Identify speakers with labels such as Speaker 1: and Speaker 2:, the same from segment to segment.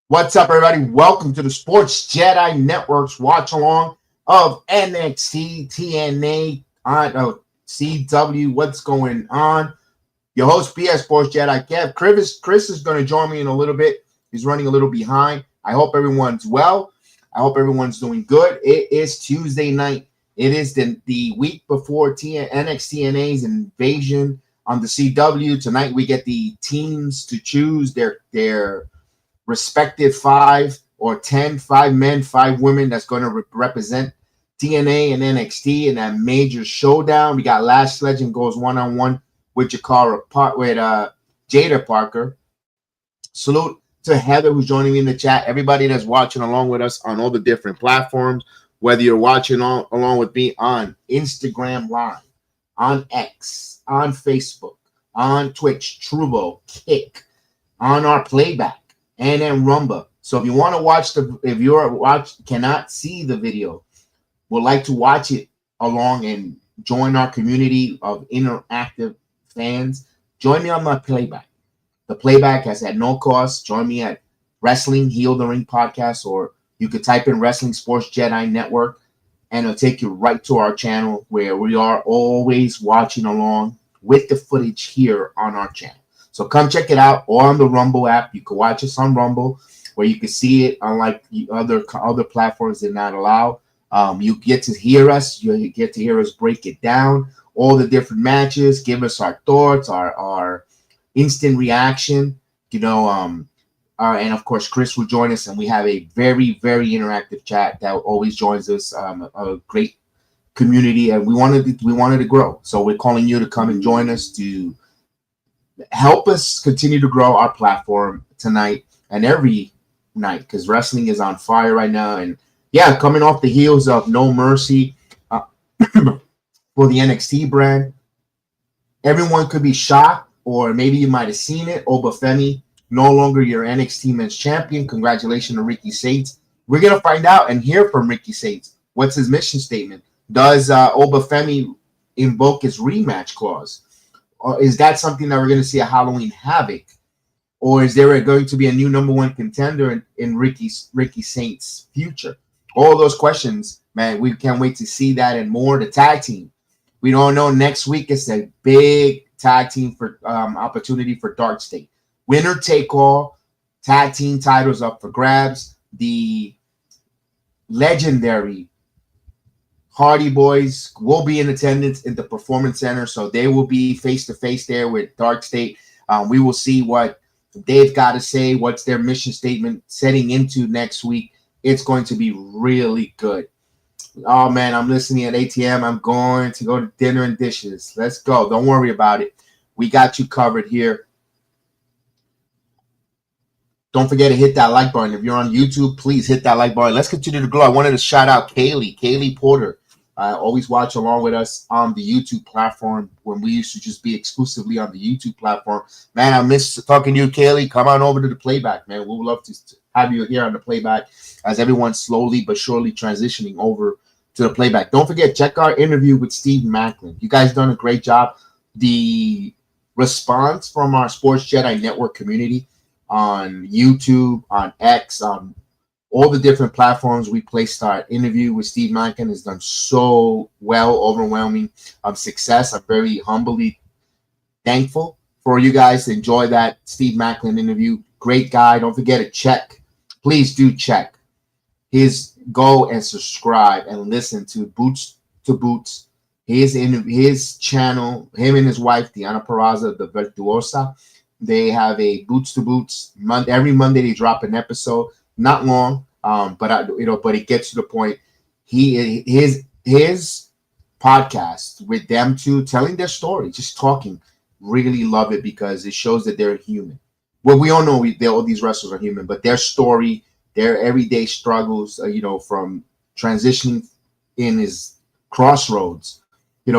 Speaker 1: What's up, everybody? Welcome to the Sports Jedi Network's watch along of NXT, TNA, CW. What's going on? Your host, BS Sports Jedi Kev. Chris is going to join me in a little bit. He's running a little behind. I hope everyone's well. I hope everyone's doing good. It is Tuesday night. It is the week before NXT invasion on the CW. Tonight we get the teams to choose their respective 5 or 10, 5 men, 5 women that's going to represent TNA and NXT in that major showdown. We got Lash Legend goes one-on-one with Jada Parker. Salute to Heather, who's joining me in the chat. Everybody that's watching along with us on all the different platforms, whether you're watching along with me on Instagram Live, on X, on Facebook, on Twitch, Trubo, Kick, on our playback, and then Rumba. So if you want to watch cannot see the video, would like to watch it along and join our community of interactive fans, join me on my playback. The playback is at no cost. Join me at Wrestling Heal the Ring podcast, or you could type in Wrestling Sports Jedi Network, and it'll take you right to our channel where we are always watching along with the footage here on our channel. So come check it out, or on the Rumble app. You can watch us on Rumble, where you can see it, unlike the other platforms did not allow. You get to hear us. You get to hear us break it down, all the different matches, give us our thoughts, our instant reaction, and of course, Chris will join us, and we have a very, very interactive chat that always joins us, a great community, and we wanted to grow. So we're calling you to come and join us to help us continue to grow our platform tonight and every night, because wrestling is on fire right now. And yeah, coming off the heels of No Mercy for the NXT brand, everyone could be shocked, or maybe you might have seen it. Obafemi, no longer your NXT Men's Champion. Congratulations to Ricky Saints. We're going to find out and hear from Ricky Saints. What's his mission statement? Does Obafemi invoke his rematch clause? Or is that something that we're going to see a Halloween Havoc? Or is there going to be a new number one contender in Ricky Saints' future? All those questions, man, we can't wait to see that and more. The tag team. We don't know. Next week it's a big tag team for opportunity for Dark State. Winner take all. Tag team titles up for grabs. The legendary Hardy Boys will be in attendance in the Performance Center, so they will be face-to-face there with Dark State. We will see what they've got to say, what's their mission statement setting into next week. It's going to be really good. Oh, man, I'm listening at ATM. I'm going to go to dinner and dishes. Let's go. Don't worry about it. We got you covered here. Don't forget to hit that like button. If you're on YouTube, please hit that like button. Let's continue to grow. I wanted to shout out Kaylee Porter. Always watch along with us on the YouTube platform when we used to just be exclusively on the YouTube platform. Man, I miss talking to you, Kaylee. Come on over to the playback, man. We would love to have you here on the playback as everyone's slowly but surely transitioning over to the playback. Don't forget, check our interview with Steve Macklin. You guys done a great job. The response from our Sports Jedi Network community on YouTube, on X, on all the different platforms we placed our interview with Steve Macklin has done so well, overwhelming success. I'm very humbly thankful for you guys to enjoy that Steve Macklin interview. Great guy. Don't forget to check. Please do check go and subscribe and listen to Boots to Boots. His channel, him and his wife, Diana Peraza, the Virtuosa. They have a Boots to Boots. Every Monday they drop an episode. Not long, but it gets to the point. His podcast with them two telling their story, just talking. Really love it because it shows that they're human. Well, we all know all these wrestlers are human, but their story, their everyday struggles, from transitioning in his crossroads,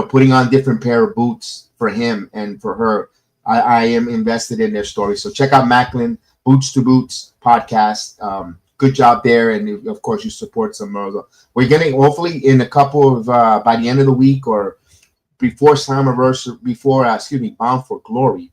Speaker 1: putting on different pair of boots for him and for her. I am invested in their story. So check out Macklin Boots to Boots podcast. Good job there, and of course you support some more. We're getting hopefully in a couple of by the end of the week or before Slammiversary, Bound for Glory,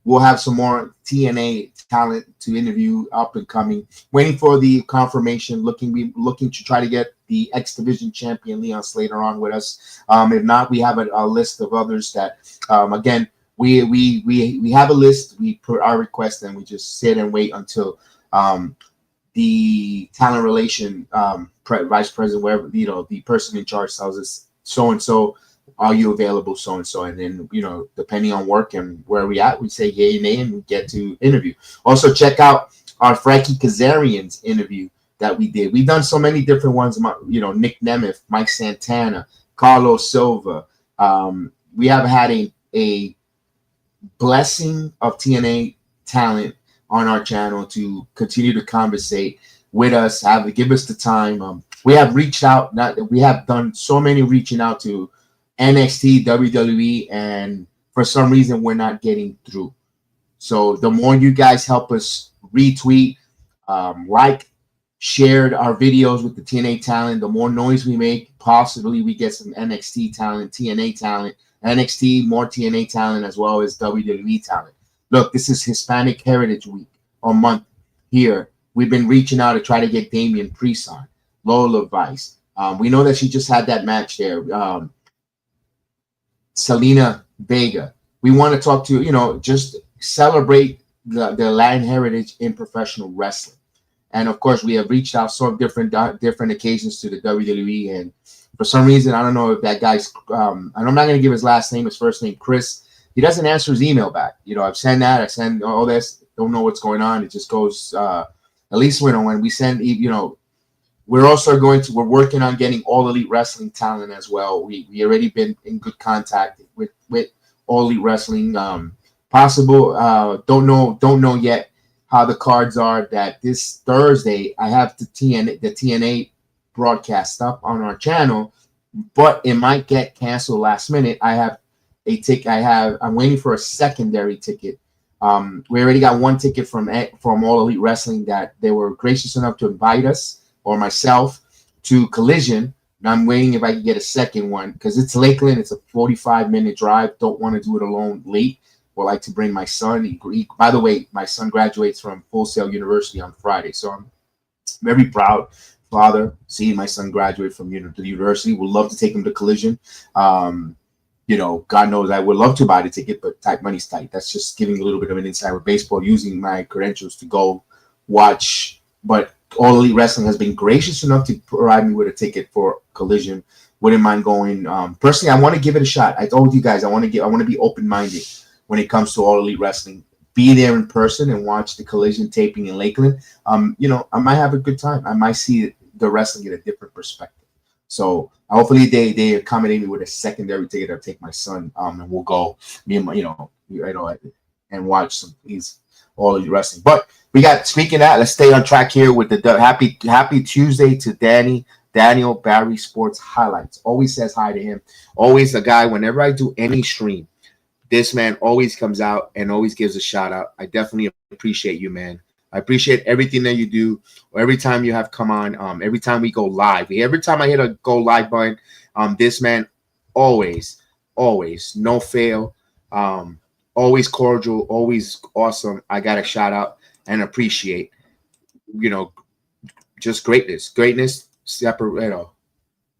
Speaker 1: we'll have some more TNA talent to interview, up and coming. Waiting for the confirmation. Looking to try to get the X Division champion Leon Slater on with us. If not, we have a list of others that again. We have a list. We put our request and we just sit and wait until the talent relation vice president, wherever, the person in charge tells us so and so, are you available, so and so, and then depending on work and where we at, we say yay and nay and we get to interview. Also check out our Frankie Kazarian's interview that we did. We've done so many different ones. Nick Nemeth, Mike Santana, Carlos Silva. We have had a blessing of TNA talent on our channel to continue to conversate with us, give us the time. We have reached out, we have done so many reaching out to NXT, WWE, and for some reason we're not getting through. So the more you guys help us retweet, like, shared our videos with the TNA talent, the more noise we make, possibly we get some NXT talent, TNA talent, NXT, more TNA talent, as well as WWE talent. Look, this is Hispanic Heritage Week or month here. We've been reaching out to try to get Damian Priest on, Lola Vice. We know that she just had that match there. Selena Vega. We want to talk to, just celebrate the Latin heritage in professional wrestling. And of course, we have reached out so different occasions to the WWE. And for some reason, I don't know if that guy's, and I'm not going to give his last name, his first name, Chris. He doesn't answer his email back. I've sent that. I send all this. Don't know what's going on. It just goes, at least when we send, we're also we're working on getting All Elite Wrestling talent as well. We already been in good contact with All Elite Wrestling. Possible, don't know yet how the cards are that this Thursday I have the TNA broadcast up on our channel, but it might get canceled last minute. I have a ticket. I'm waiting for a secondary ticket. We already got one ticket from All Elite Wrestling that they were gracious enough to invite us or myself to Collision. And I'm waiting if I can get a second one because it's Lakeland. It's a 45-minute drive. Don't want to do it alone late. Would like to bring my son. By the way, my son graduates from Full Sail University on Friday, so I'm very proud father seeing my son graduate from the university. Would love to take him to Collision. God knows I would love to buy the ticket, but money's tight. That's just giving a little bit of an insight with baseball, using my credentials to go watch. But All Elite Wrestling has been gracious enough to provide me with a ticket for Collision. Wouldn't mind going. Personally, I want to give it a shot. I told you guys I want to be open-minded when it comes to All Elite Wrestling. Be there in person and watch the Collision taping in Lakeland. I might have a good time. I might see the wrestling in a different perspective. So hopefully they accommodate me with a secondary ticket. I'll take my son and we'll go, me and my, and watch some All Elite Wrestling. But we got, speaking of that, let's stay on track here with the happy Tuesday to Daniel Barry Sports Highlights. Always says hi to him. Always a guy, whenever I do any stream, this man always comes out and always gives a shout out. I definitely appreciate you, man. I appreciate everything that you do, or every time you have come on, every time we go live. Every time I hit a go live button, this man always, no fail, always cordial, always awesome. I got to shout out and appreciate, just greatness, separate,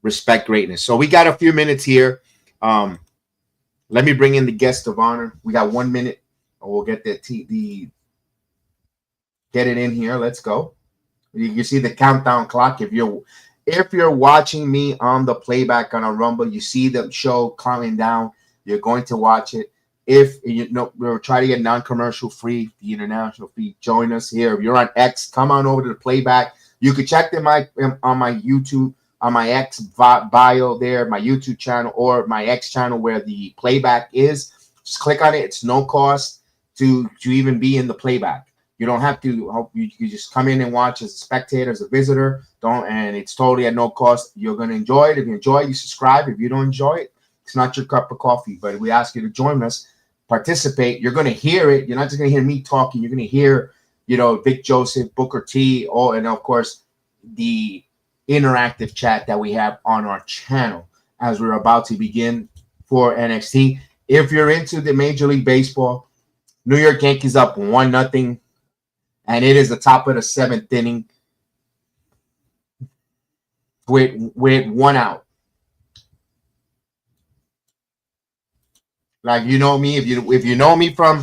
Speaker 1: respect greatness. So we got a few minutes here. Let me bring in the guest of honor. We got 1 minute, and we'll get get it in here. Let's go. You can see the countdown clock. If you're watching me on the playback on a Rumble, you see the show counting down. You're going to watch it. If we'll try to get non-commercial free, the international fee. Join us here. If you're on X, come on over to the playback. You can check them on my YouTube, on my X bio there, my YouTube channel, or my X channel where the playback is. Just click on it. It's no cost to even be in the playback. You don't have to. You just come in and watch as a spectator, as a visitor. And it's totally at no cost. You're gonna enjoy it. If you enjoy it, you subscribe. If you don't enjoy it, it's not your cup of coffee. But we ask you to join us, participate. You're gonna hear it. You're not just gonna hear me talking. You're gonna hear, Vic Joseph, Booker T, and of course the interactive chat that we have on our channel as we're about to begin for NXT. If you're into the Major League Baseball, New York Yankees up 1-0 and it is the top of the 7th inning with 1 out. Like, you know me, if you know me from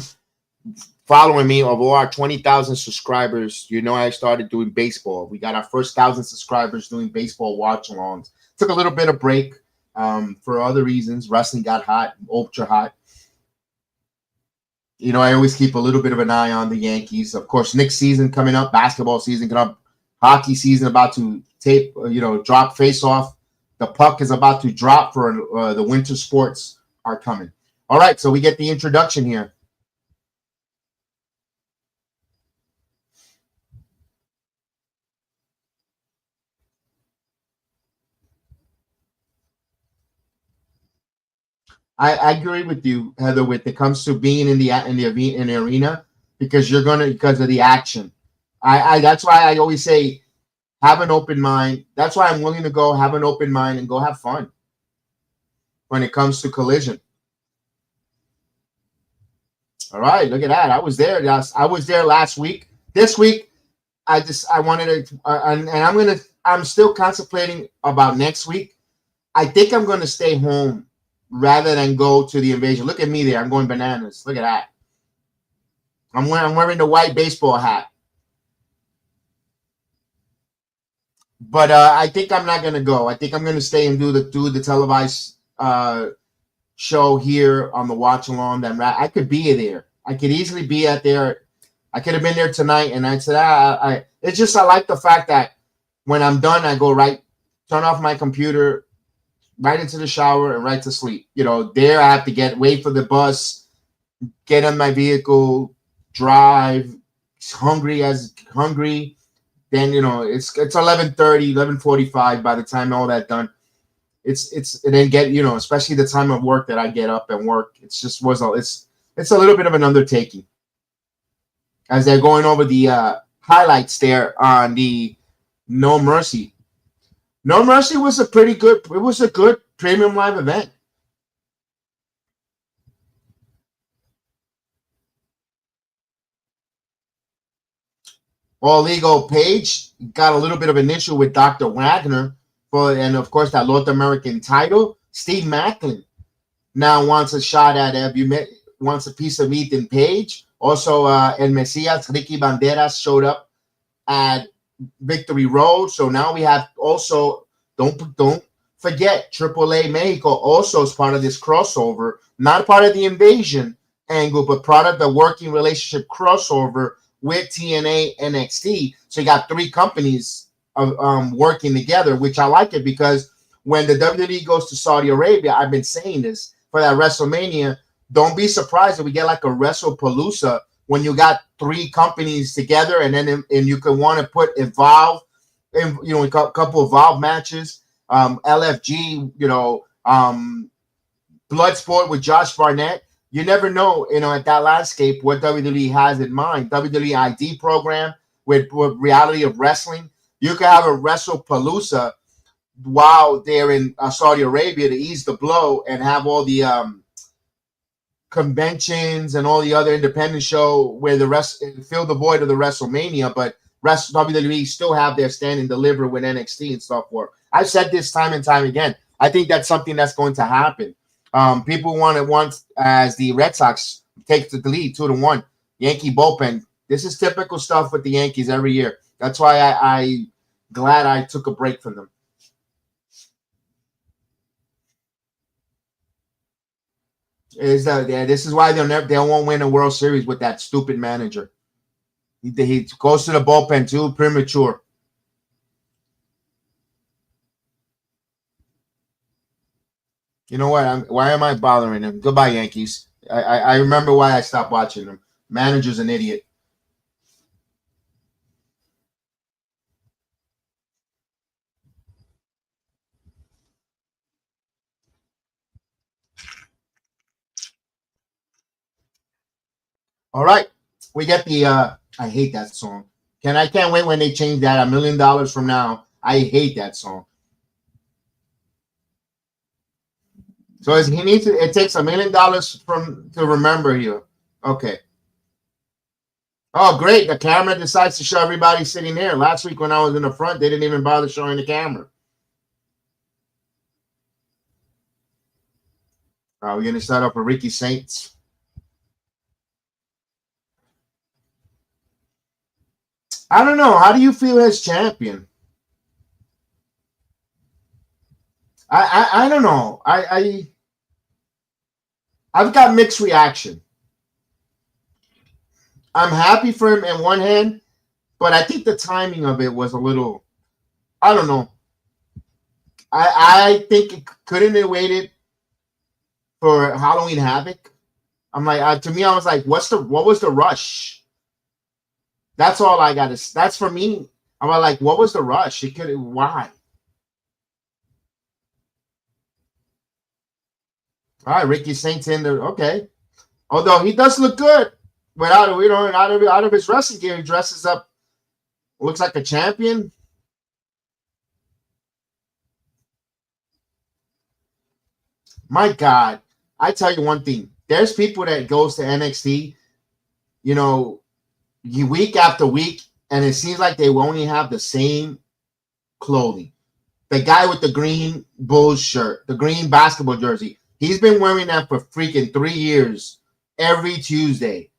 Speaker 1: following me over our 20,000 subscribers, you know I started doing baseball. We got our first 1,000 subscribers doing baseball watch-alongs. Took a little bit of break for other reasons. Wrestling got hot, ultra hot. You know, I always keep a little bit of an eye on the Yankees. Of course, Knicks season coming up, basketball season coming up, hockey season about to drop face off. The puck is about to drop for the winter sports are coming. All right, so we get the introduction here. I agree with you, Heather, when it comes to being in the arena, because because of the action. I that's why I always say have an open mind. That's why I'm willing to go have an open mind and go have fun when it comes to Collision. All right, look at that. I was there. I was there last week. This week, I wanted to, and I'm still contemplating about next week. I think I'm going to stay home rather than go to the invasion. Look at me there. I'm going bananas. Look at that. I'm wearing the white baseball hat. But I think I'm not going to go. I think I'm going to stay and do the televised show here on the watch along. I could be there. I could easily be at there. I could have been there tonight, and I said, it's just I like the fact that when I'm done, I go turn off my computer, right into the shower, and right to sleep. You know, there I have to wait for the bus, get in my vehicle, drive, hungry. Then, you know, it's 11:30, 11:45 by the time all that done. And then get, you know, especially the time of work that I get up and work. It's a little bit of an undertaking as they're going over the highlights there on the No Mercy. No Mercy was a good premium live event. All Legal Page got a little bit of an issue with Dr. Wagner and of course that North American title. Steve Macklin now wants a shot at wants a piece of Ethan Page. Also, El Mesias, Ricky Banderas showed up at Victory Road. So now we have also, don't forget, AAA Mexico also is part of this crossover, not part of the invasion angle, but part of the working relationship crossover with TNA NXT. So you got 3 companies working together, which I like it because when the WWE goes to Saudi Arabia, I've been saying this for that WrestleMania, don't be surprised if we get like a WrestlePalooza when you got 3 companies together, and then you can want to put Evolve, you know, a couple of Evolve matches, LFG, you know, Bloodsport with Josh Barnett. You never know, you know, at that landscape what WWE has in mind. WWE ID program with Reality of Wrestling. You can have a WrestlePalooza while they're in Saudi Arabia to ease the blow and have all the conventions and all the other independent show where the rest fill the void of the WrestleMania, but WWE still have their stand and deliver with NXT and stuff. I've said this time and time again. I think that's something that's going to happen. People want as the Red Sox take the lead 2-1. Yankee bullpen. This is typical stuff with the Yankees every year. That's why I glad I took a break from them. This is why they won't win a World Series with that stupid manager. He goes to the bullpen too premature. You know what? Why am I bothering him? Goodbye, Yankees. I remember why I stopped watching them. Manager's an idiot. All right. We get the I hate that song. I can't wait when they change that $1 million from now. I hate that song. So it takes $1 million to remember you. Okay. Oh, great. The camera decides to show everybody sitting there. Last week when I was in the front, they didn't even bother showing the camera. We're going to start off with Ricky Saints. I don't know. How do you feel as champion? I don't know. I've got mixed reaction. I'm happy for him in one hand, but I think the timing of it was a little, I don't know. I think it couldn't have waited for Halloween Havoc. I'm like, to me, I was like, what was the rush? That's all I got to. That's for me. I'm like, what was the rush? It could. Why? All right, Ricky Saints in there. Okay, although he does look good without out of his wrestling gear, he dresses up, looks like a champion. My God, I tell you one thing. There's people that goes to NXT, you know, week after week, and it seems like they only have the same clothing. The guy with the green Bulls shirt, the green basketball jersey, he's been wearing that for freaking 3 years every Tuesday.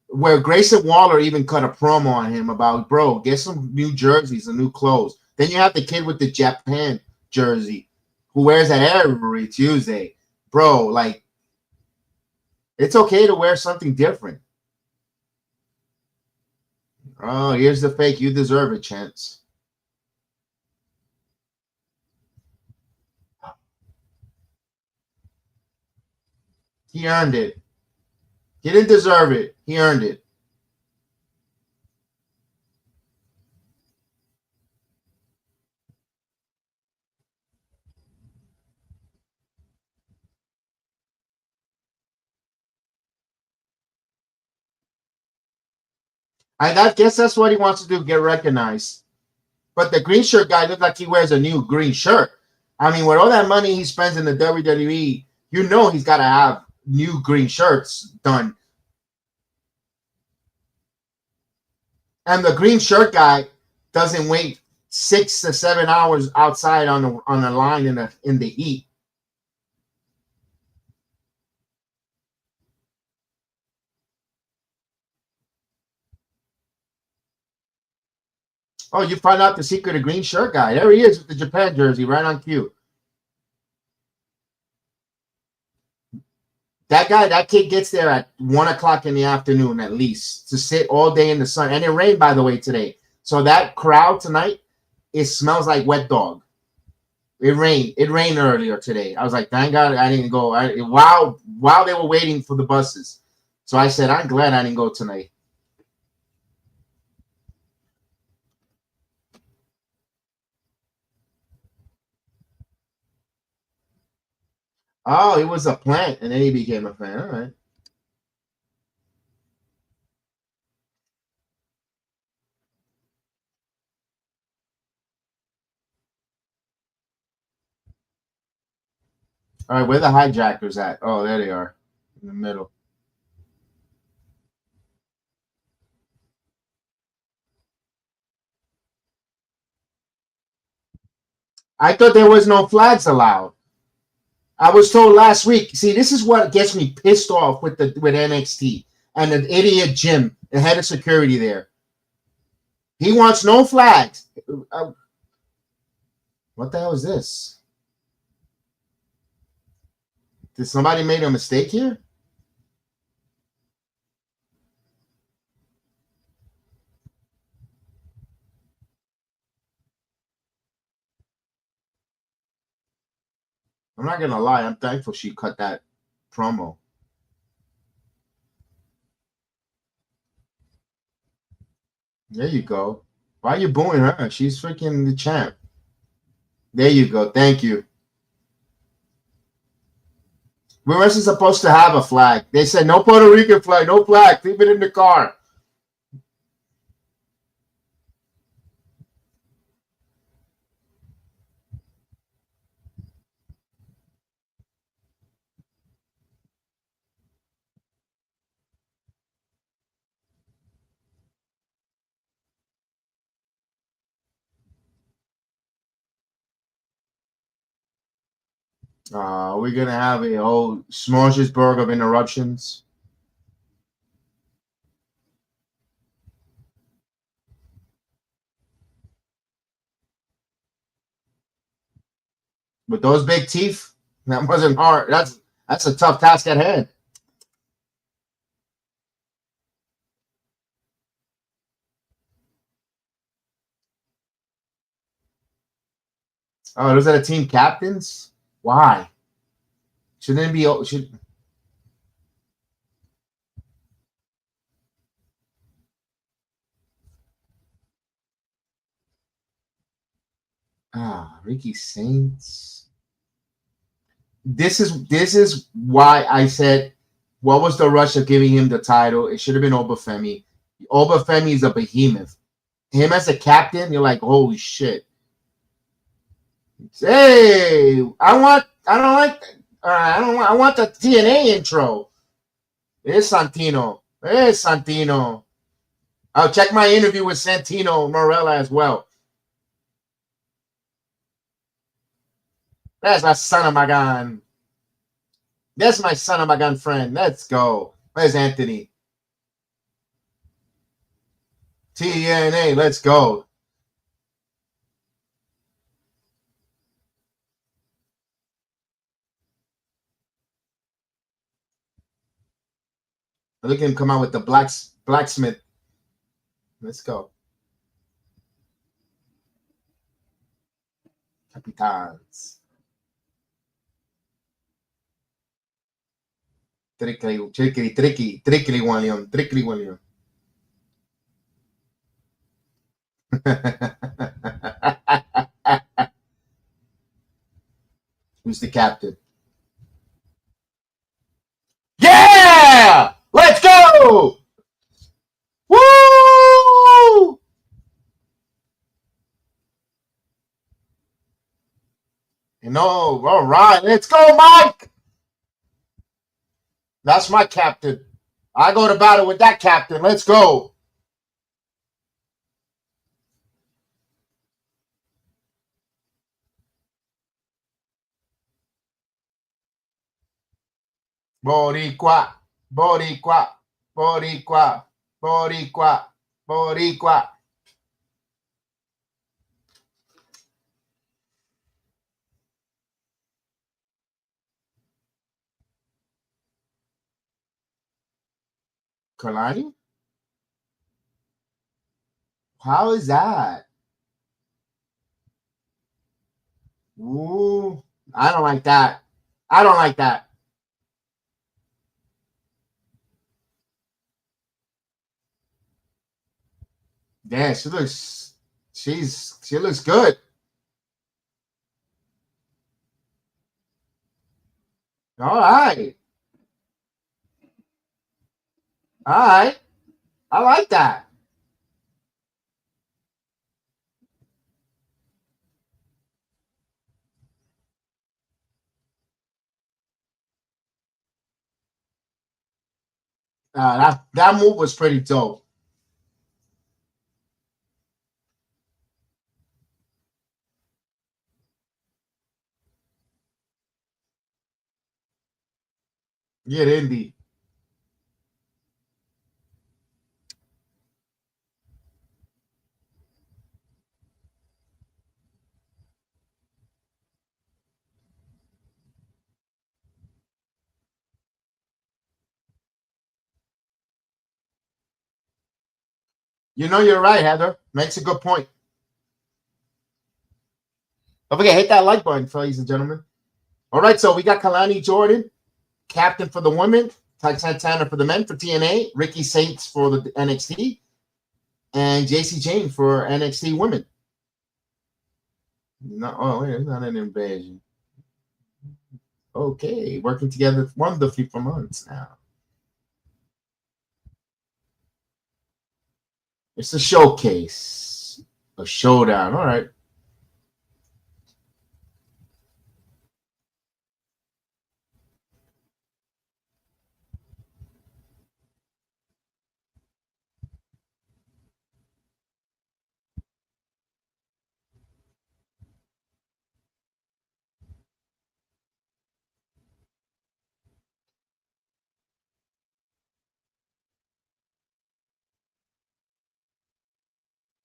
Speaker 1: Where Grayson Waller even cut a promo on him about, bro, get some new jerseys and new clothes. Then you have the kid with the Japan jersey who wears that every Tuesday. Bro, like, it's okay to wear something different. Oh, here's the fake. You deserve it, Chance. He earned it. He didn't deserve it. He earned it. I guess that's what he wants to do, get recognized. But the green shirt guy looks like he wears a new green shirt. I mean, with all that money he spends in the WWE, you know he's got to have new green shirts done. And the green shirt guy doesn't wait 6 to 7 hours outside on the line in the heat. Oh, you find out the secret of green shirt guy. There he is with the Japan jersey, right on cue. That kid gets there at 1 o'clock in the afternoon at least to sit all day in the sun. And it rained, by the way, today. So that crowd tonight, it smells like wet dog. It rained. It rained earlier today. I was like, thank God I didn't go. While they were waiting for the buses. So I said, I'm glad I didn't go tonight. Oh, he was a plant, and then he became a fan. All right. All right, where the hijackers at? Oh, there they are. In the middle. I thought there was no flags allowed. I was told last week. See, this is what gets me pissed off with NXT and the idiot Jim, the head of security there. He wants no flags. What the hell is this? Did somebody make a mistake here? I'm not gonna lie. I'm thankful she cut that promo. There you go. Why are you booing her? She's freaking the champ. There you go. Thank you. We weren't supposed to have a flag. They said no Puerto Rican flag, no flag. Leave it in the car. We're gonna have a whole smorgasbord of interruptions. With those big teeth, that wasn't hard. That's a tough task at hand. Oh, those are the team captains. Why? Shouldn't it be? Should Ricky Saints. This is why I said, what was the rush of giving him the title? It should have been Obafemi. Obafemi is a behemoth. Him as a captain, you're like, holy shit. Hey, I don't like I want the TNA intro. It's Santino. It's Santino. I'll check my interview with Santino Morella as well. That's my son of my gun. That's my son of my gun friend. Let's go. Where's Anthony? TNA, let's go. Look at him come out with the blacksmith. Let's go. Capitans. Tricky William. Tricky William. Who's the captain? Yeah! Let's go! Woo! All right. Let's go, Mike! That's my captain. I go to battle with that captain. Let's go. Boricua, Boricua, Boricua, Boricua, Boricua. Kalani? How is that? Ooh, I don't like that. I don't like that. Yeah, she looks good. All right. All right. I like that. That move was pretty dope. Yeah, Indy. You know you're right, Heather. Makes a good point. Don't forget, hit that like button, ladies and gentlemen. All right, so we got Kalani Jordan, captain for the women, Ty Santana for the men for TNA, Ricky Saints for the NXT, and JC Jane for NXT women. No, oh, wait, it's not an invasion. Okay, working together wonderfully for months now. It's a showcase, a showdown. All right.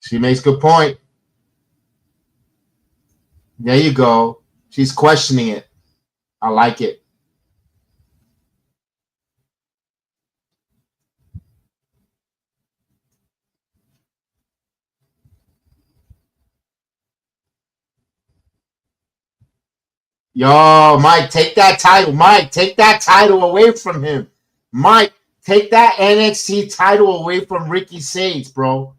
Speaker 1: She makes good point. There you go. She's questioning it. I like it. Yo, Mike, take that title. Mike, take that title away from him. Mike, take that NXT title away from Ricky Sage, bro.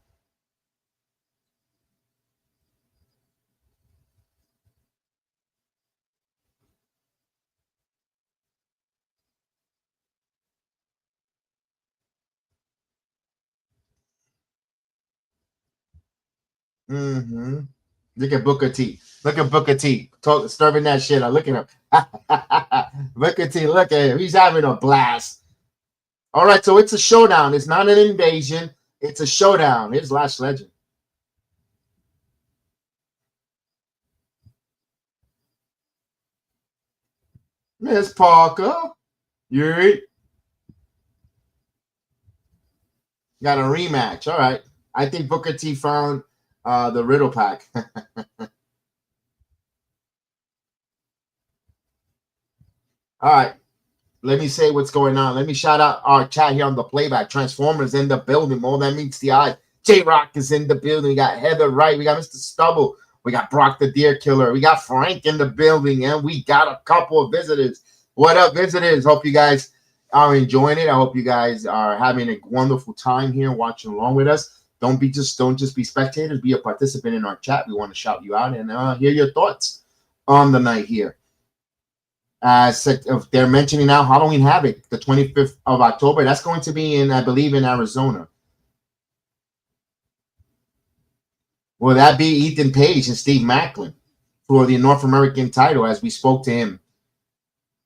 Speaker 1: Mm-hmm. Look at Booker T. Look at Booker T. Stirring that shit up. Look at him. Booker T. Look at him. He's having a blast. All right, so it's a showdown. It's not an invasion. It's a showdown. Here's Lash Legend. Miss Parker. You got a rematch. All right. I think Booker T found the Riddle pack. All right. Let me say what's going on. Let me shout out our chat here on the playback. Transformers in the building. All that meets the eye. J-Rock is in the building. We got Heather Wright. We got Mr. Stubble. We got Brock the Deer Killer. We got Frank in the building. And we got a couple of visitors. What up, visitors? Hope you guys are enjoying it. I hope you guys are having a wonderful time here watching along with us. Don't just be spectators. Be a participant in our chat. We want to shout you out and hear your thoughts on the night here. They're mentioning now Halloween Havoc, the 25th of October. That's going to be in, I believe, in Arizona. Will that be Ethan Page and Steve Macklin for the North American title as we spoke to him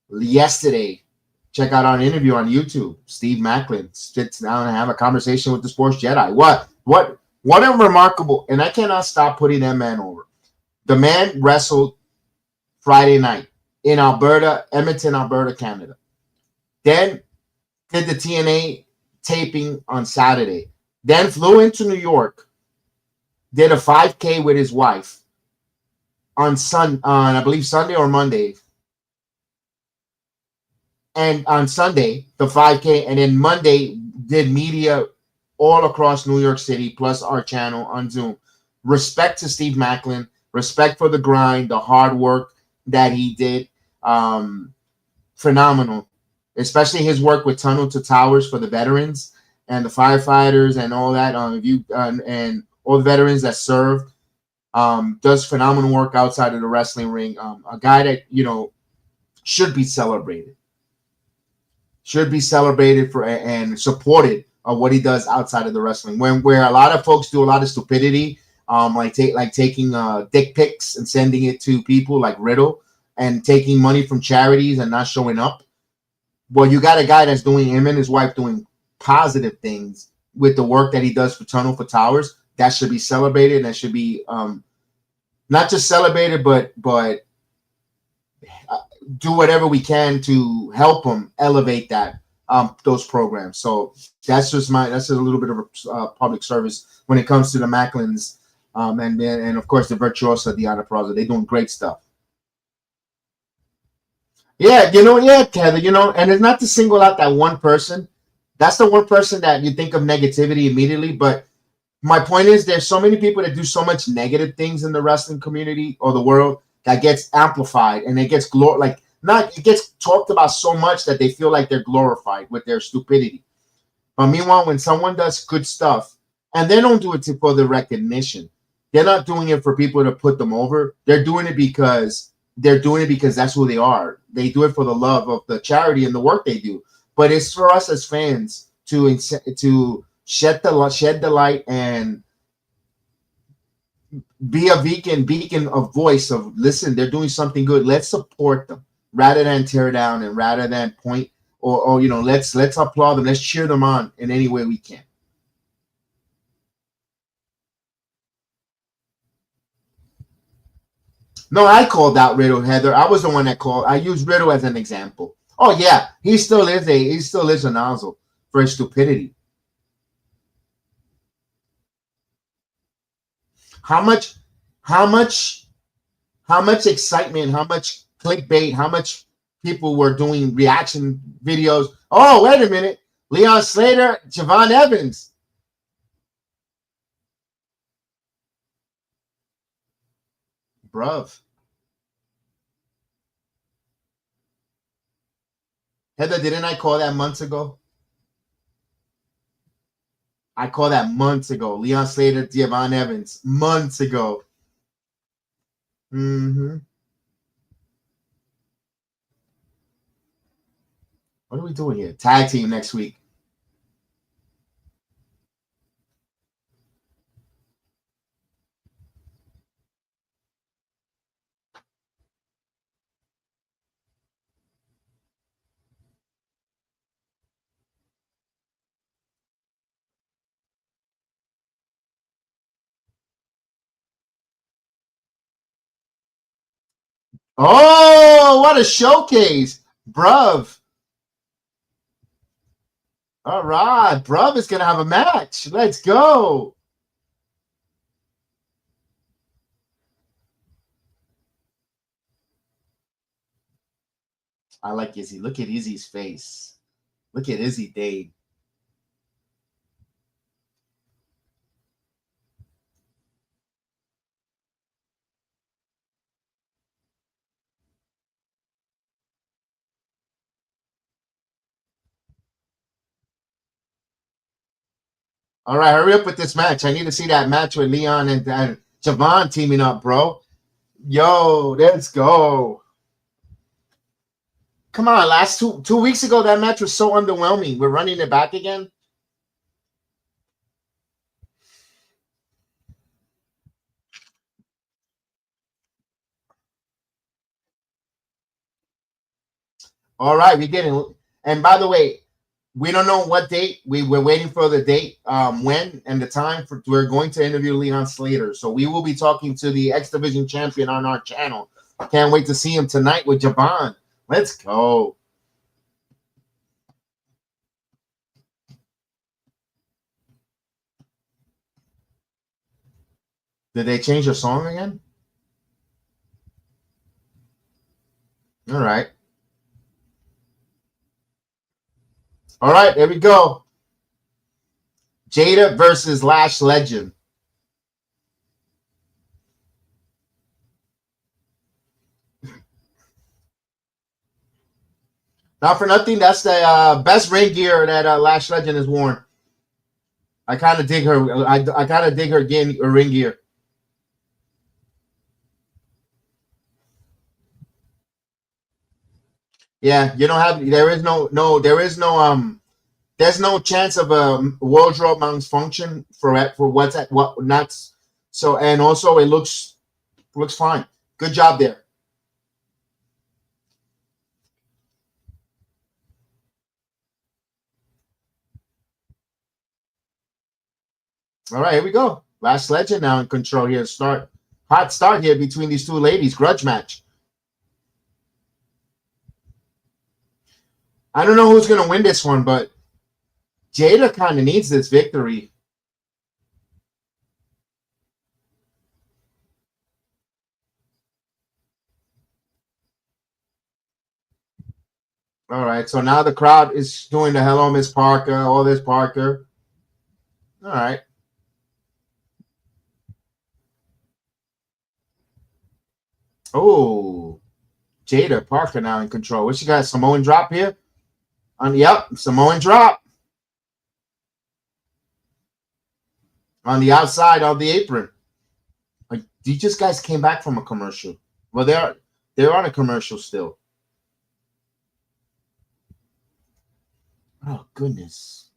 Speaker 1: yesterday? Check out our interview on YouTube. Steve Macklin sits down and have a conversation with the Sports Jedi. What a remarkable, and I cannot stop putting that man over. The man wrestled Friday night in Alberta, Edmonton, Alberta, Canada. Then did the TNA taping on Saturday. Then flew into New York. Did a 5K with his wife on I believe Sunday or Monday. And on Sunday, the 5K, and then Monday did media all across New York City, plus our channel on Zoom. Respect to Steve Macklin. Respect for the grind, the hard work that he did. Phenomenal, especially his work with Tunnel to Towers for the veterans and the firefighters and all that. And all the veterans that served, does phenomenal work outside of the wrestling ring. A guy that should be celebrated for and supported of what he does outside of the wrestling. Where a lot of folks do a lot of stupidity, like taking dick pics and sending it to people like Riddle, and taking money from charities and not showing up. Well, you got a guy that's doing, him and his wife doing positive things with the work that he does for Tunnel for Towers. That should be celebrated. And that should be not just celebrated, but do whatever we can to help him elevate that those programs. So that's a little bit of public service when it comes to the Macklins, and of course the Virtuosa, the Anapraza. They're doing great stuff. Yeah, Heather, and it's not to single out that one person. That's the one person that you think of negativity immediately. But my point is, there's so many people that do so much negative things in the wrestling community or the world that gets amplified, and it gets it gets talked about so much that they feel like they're glorified with their stupidity. But meanwhile, when someone does good stuff, and they don't do it for the recognition, they're not doing it for people to put them over. They're doing it because that's who they are. They do it for the love of the charity and the work they do. But it's for us as fans to shed the light and be a beacon of voice of, listen, they're doing something good. Let's support them rather than tear down, and rather than point or let's applaud them. Let's cheer them on in any way we can. No, I called out Riddle, Heather. I was the one that called. I used Riddle as an example. Oh yeah, he still is a nozzle for his stupidity. How much, how much, how much excitement, how much clickbait, how much people were doing reaction videos. Oh, wait a minute. Leon Slater, Javon Evans. Bruv. Heather, didn't I call that months ago? I called that months ago. Leon Slater, Javon Evans. Months ago. Mm-hmm. What are we doing here? Tag team next week. Oh, what a showcase. Bruv. All right. Bruv is going to have a match. Let's go. I like Izzy. Look at Izzy's face. Look at Izzy Dave. All right, hurry up with this match. I need to see that match with Leon and Javon teaming up, bro. Yo, let's go. Come on, last two weeks ago, that match was so underwhelming. We're running it back again. All right, we getting. And by the way, we don't know what date. We're waiting for the date, when and the time for. We're going to interview Leon Slater, so we will be talking to the X Division champion on our channel. Can't wait to see him tonight with Javon. Let's go. Did they change the song again? All right. All right, there we go. Jada versus Lash Legend. Not for nothing, that's the best ring gear that Lash Legend has worn. I kind of dig her. I kind of dig her ring gear. Yeah, you don't have. There's no chance of a wardrobe malfunction for what's at what not. So and also it looks fine. Good job there. All right, here we go. Last Legend now in control here. Hot start here between these two ladies. Grudge match. I don't know who's gonna win this one, but Jada kind of needs this victory. All right, so now the crowd is doing the hello, Miss Parker, all this Parker. All right. Oh, Jada Parker now in control. What she got? Samoan drop here? Yep, Samoan drop. On the outside of the apron. Like, you just guys came back from a commercial. Well, they're on a commercial still. Oh goodness.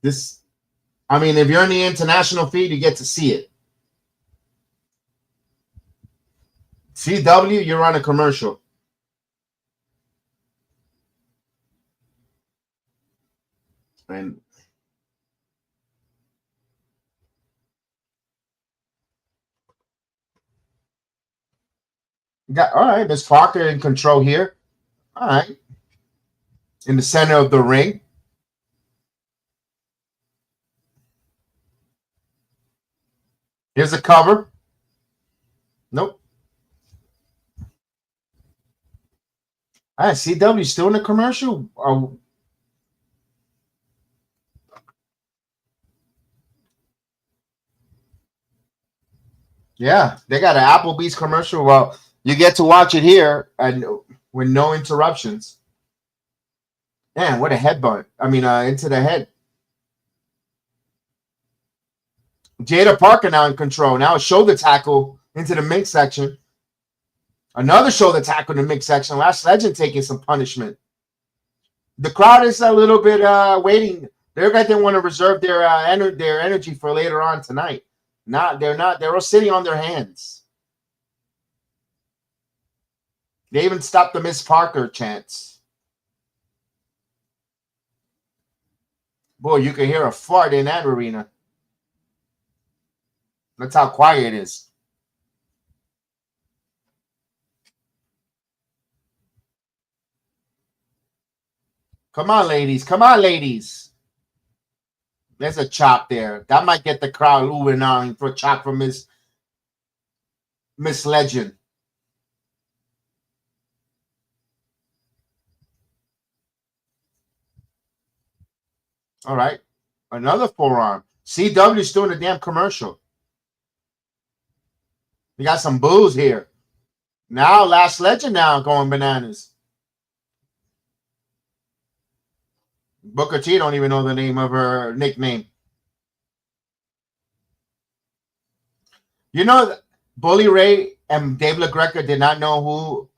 Speaker 1: This I mean, if you're in the international feed, you get to see it. CW, you're on a commercial. And got all right, Miss Parker in control here. All right. In the center of the ring. Here's a cover. Nope. CW still in the commercial. Yeah, they got an Applebee's commercial. Well, you get to watch it here and with no interruptions. Man, what a headbutt. I mean, into the head. Jada Parker now in control. Now a shoulder tackle into the mid section. Another shoulder tackle in the mid section. Last Legend taking some punishment. The crowd is a little bit waiting. They're going to want to reserve their energy for later on tonight. They're not. They're all sitting on their hands. They even stopped the Miss Parker chants. Boy, you can hear a fart in that arena. That's how quiet it is. Come on, ladies. Come on, ladies. There's a chop there. That might get the crowd oohing on for a chop from Miss Legend. All right. Another forearm. CW's doing a damn commercial. We got some booze here. Now, Last Legend now going bananas. Booker T don't even know the name of her nickname. You know, Bully Ray and Dave LaGreca did not know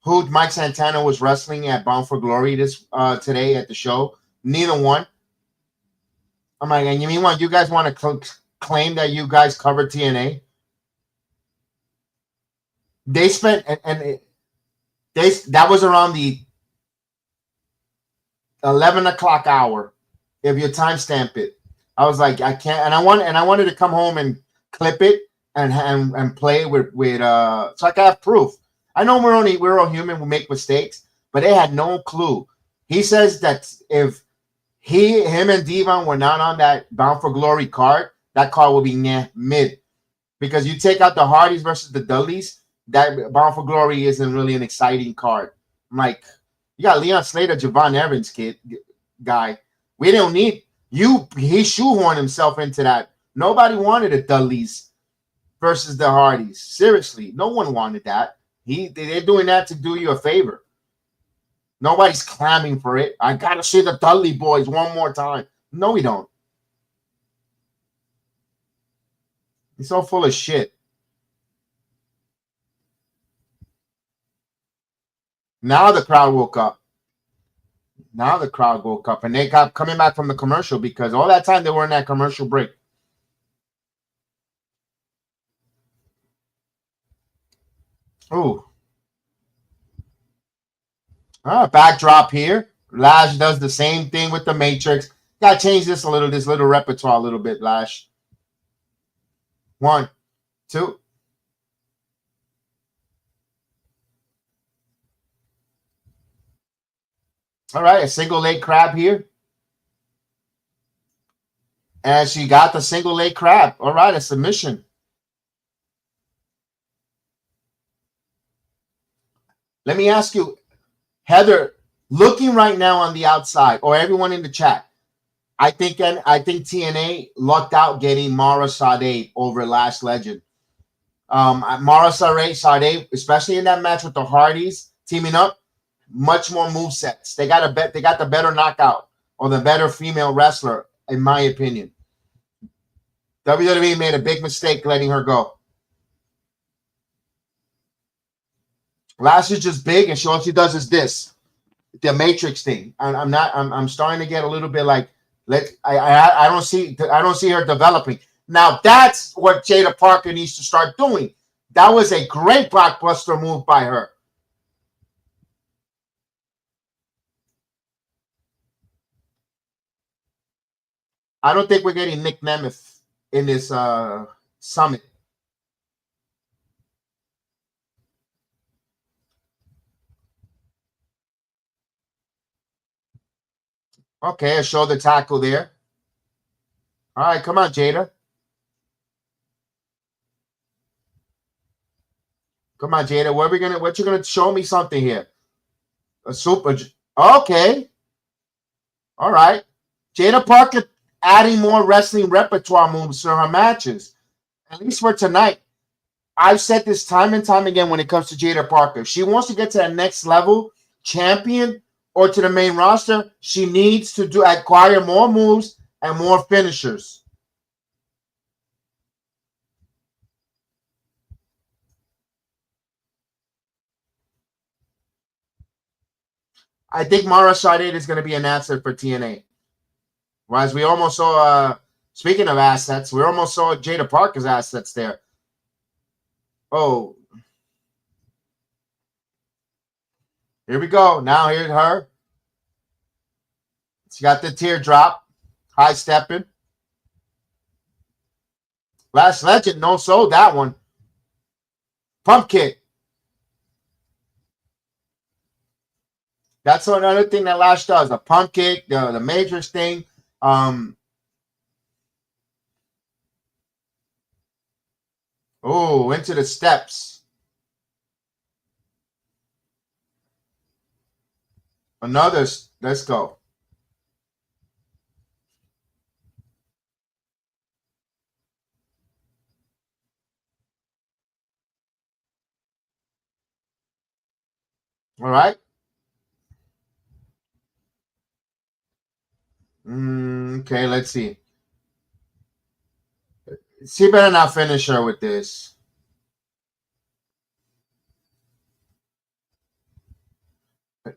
Speaker 1: who Mike Santana was wrestling at Bound for Glory this today at the show. Neither one. I'm like, and you mean what? You guys want to claim that you guys covered TNA? They spent that was around the 11 o'clock hour. If you timestamp it, I was like, I can't, and I wanted to come home and clip it and play with so I can have proof. I know we're all human, we make mistakes, but they had no clue. He says that if him and Devon were not on that Bound for Glory card, that card will be mid. Because you take out the Hardys versus the Dudleys, that Bound for Glory isn't really an exciting card. I'm like, you got Leon Slater, Javon Evans, guy. We don't need you. He shoehorned himself into that. Nobody wanted the Dudleys versus the Hardys. Seriously, no one wanted that. They're doing that to do you a favor. Nobody's clamming for it. I gotta see the Dudley boys one more time. No, we don't. He's so full of shit. Now the crowd woke up. Now the crowd woke up, and they got coming back from the commercial because all that time they were in that commercial break. Ooh. Backdrop here. Lash does the same thing with the Matrix. Got to change this little repertoire a little bit, Lash. 1, 2. All right, a single leg crab here. And she got the single leg crab. All right, a submission. Let me ask you, Heather, looking right now on the outside, or everyone in the chat, I think TNA lucked out getting Mara Sade over Last Legend. Mara Sade, especially in that match with the Hardys teaming up, much more movesets. They got the better knockout or the better female wrestler, in my opinion. WWE made a big mistake letting her go. Lash is just big, and all she does is this, the Matrix thing. I'm starting to get a little bit like, I don't see her developing. Now that's what Jada Parker needs to start doing. That was a great blockbuster move by her. I don't think we're getting Nick Nemeth in this summit. Okay, a shoulder tackle there. All right, come on, Jada. Come on, Jada. What you gonna show me something here? A super. Okay. All right. Jada Parker adding more wrestling repertoire moves to her matches. At least for tonight. I've said this time and time again when it comes to Jada Parker. If she wants to get to the next level, champion, or to the main roster, she needs to acquire more moves and more finishers. I think Mara Sade is going to be an asset for TNA. Whereas we almost saw, speaking of assets, we almost saw Jada Parker's assets there. Oh. Here we go. Now here's her. She got the teardrop. High stepping. Last Legend, no sold that one. Pump kick. That's another thing that Lash does. A pump kick, the Matrix thing. Oh, into the steps. Another. Let's go. All right. Okay, let's see. She better not finish her with this.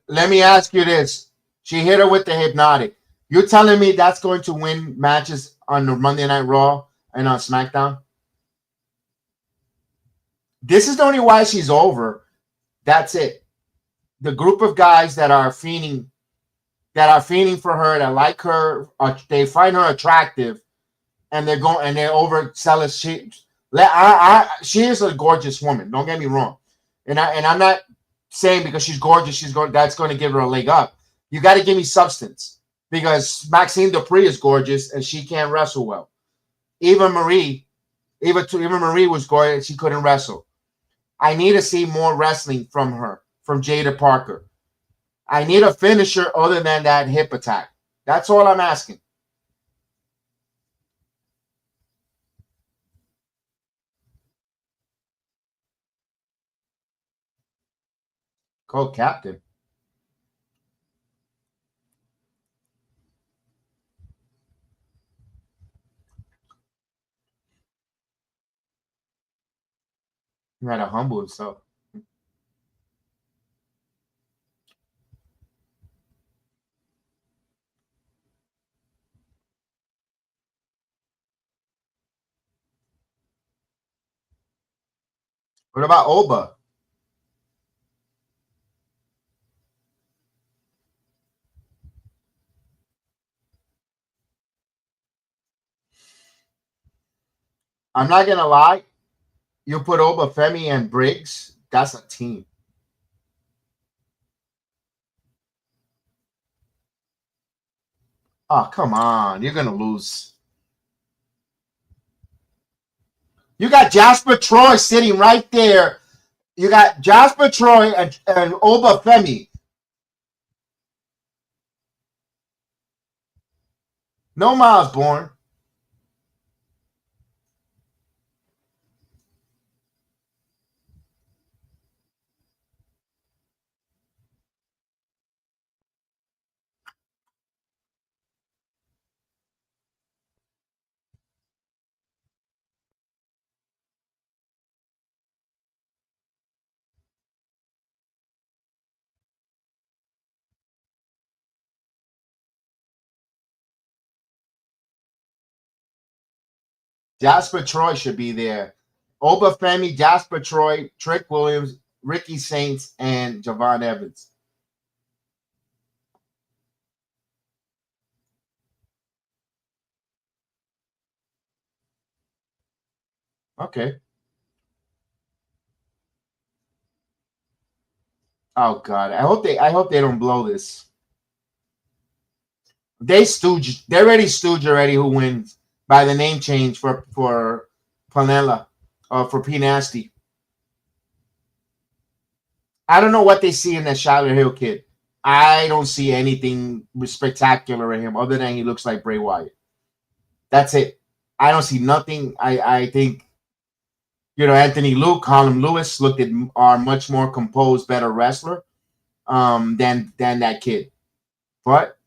Speaker 1: Let me ask you this. She hit her with the hypnotic. You're telling me that's going to win matches on the Monday Night Raw and on SmackDown? This is the only why she's over. That's it. The group of guys that are fiending for her, that like her, they find her attractive, and they're oversell it. She is a gorgeous woman. Don't get me wrong, and I'm not saying because she's gorgeous, that's going to give her a leg up. You got to give me substance because Maxine Dupree is gorgeous and she can't wrestle well. Eva Marie was gorgeous. She couldn't wrestle. I need to see more wrestling from her, from Jada Parker. I need a finisher other than that hip attack. That's all I'm asking. Co-captain. You had to humble himself. What about Oba? I'm not gonna lie. You put Oba, Femi, and Briggs. That's a team. Oh, come on. You're gonna lose. You got Jasper Troy sitting right there. You got Jasper Troy and Oba Femi. No Miles Born. Jasper Troy should be there. Oba Femi, Jasper Troy, Trick Williams, Ricky Saints, and Javon Evans. Okay. Oh God. I hope they don't blow this. They already stooge already who wins by the name change for Panella or for P Nasty. I don't know what they see in that Charlotte Hill kid. I don't see anything spectacular in him other than he looks like Bray Wyatt. That's it. I don't see nothing. I think Anthony Luke, Colin Lewis looked at are much more composed, better wrestler than that kid. But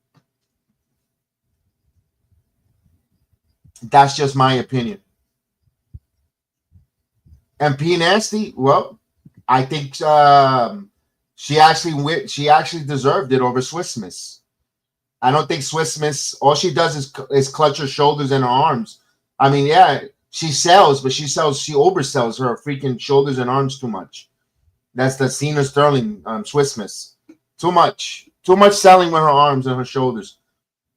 Speaker 1: that's just my opinion. And P Nasty, well, I think she actually deserved it over Swiss Miss. I don't think Swiss Miss, all she does is clutch her shoulders and her arms. I mean, yeah, she sells, but she oversells her freaking shoulders and arms too much. That's the Cena Sterling Swiss Miss. Too much. Too much selling with her arms and her shoulders.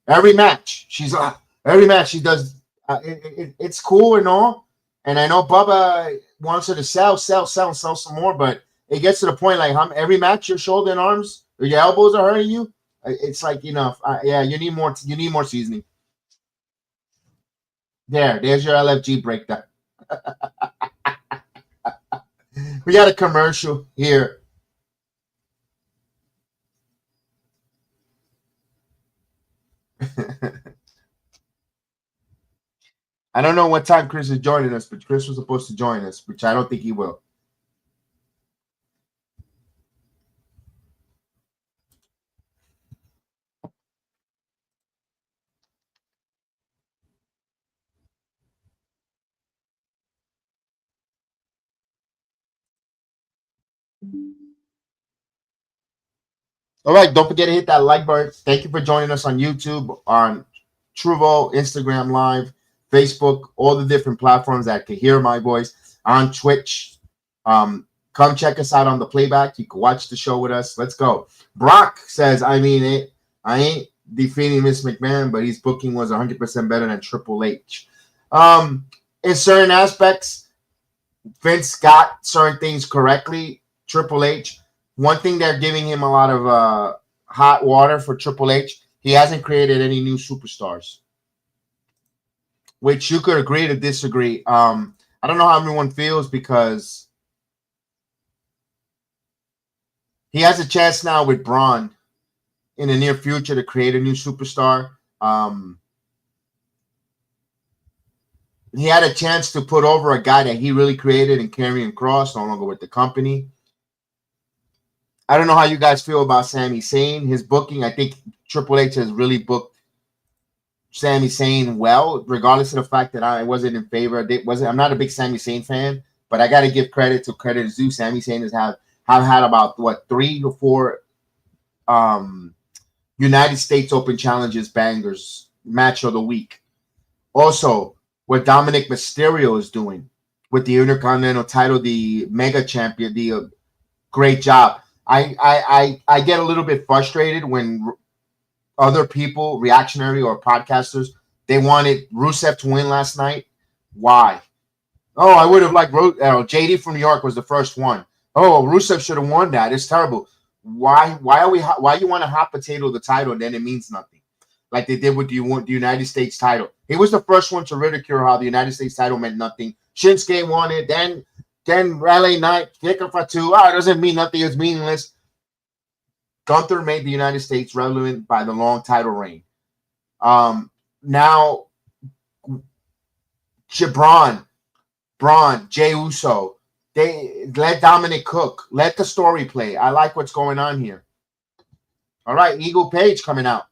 Speaker 1: Every match she does. It's cool and all, and I know Bubba wants her to sell some more, but it gets to the point like every match your shoulder and arms or your elbows are hurting you. It's like enough. Yeah, you need more. You need more seasoning. There's your LFG breakdown. We got a commercial here. I don't know what time Chris is joining us, but Chris was supposed to join us, which I don't think he will. All right, don't forget to hit that like button. Thank you for joining us on YouTube, on Truvo, Instagram Live, Facebook, all the different platforms that can hear my voice, on Twitch. Come check us out on the playback. You can watch the show with us. Let's go. Brock says, I ain't defeating Miss McMahon, but his booking was 100% better than Triple H. In certain aspects, Vince got certain things correctly. Triple H, one thing they're giving him a lot of hot water for Triple H. He hasn't created any new superstars, which you could agree to disagree. I don't know how everyone feels because he has a chance now with Braun in the near future to create a new superstar. He had a chance to put over a guy that he really created in Karrion Kross, no longer with the company. I don't know how you guys feel about Sami Zayn. His booking, I think Triple H has really booked Sami Zayn well, regardless of the fact that I wasn't in favor. I'm not a big Sami Zayn fan, but I got to give credit to credit is due. Sami Zayn have had about 3 or 4 United States Open Challenges bangers match of the week. Also, what Dominic Mysterio is doing with the Intercontinental title, the Mega Champion, the great job. I get a little bit frustrated when other people, reactionary or podcasters, they wanted Rusev to win last night. Why? Oh, I would have liked JD from New York was the first one. Oh, Rusev should have won that. It's terrible. Why you want to hot potato the title and then it means nothing? Like they did with the United States title. He was the first one to ridicule how the United States title meant nothing. Shinsuke won it, then LA Knight, kick up for 2. Oh, it doesn't mean nothing. It's meaningless. Gunther made the United States relevant by the long title reign. Now, Braun, Jey Uso, they let Dominic cook. Let the story play. I like what's going on here. All right, Eagle Page coming out.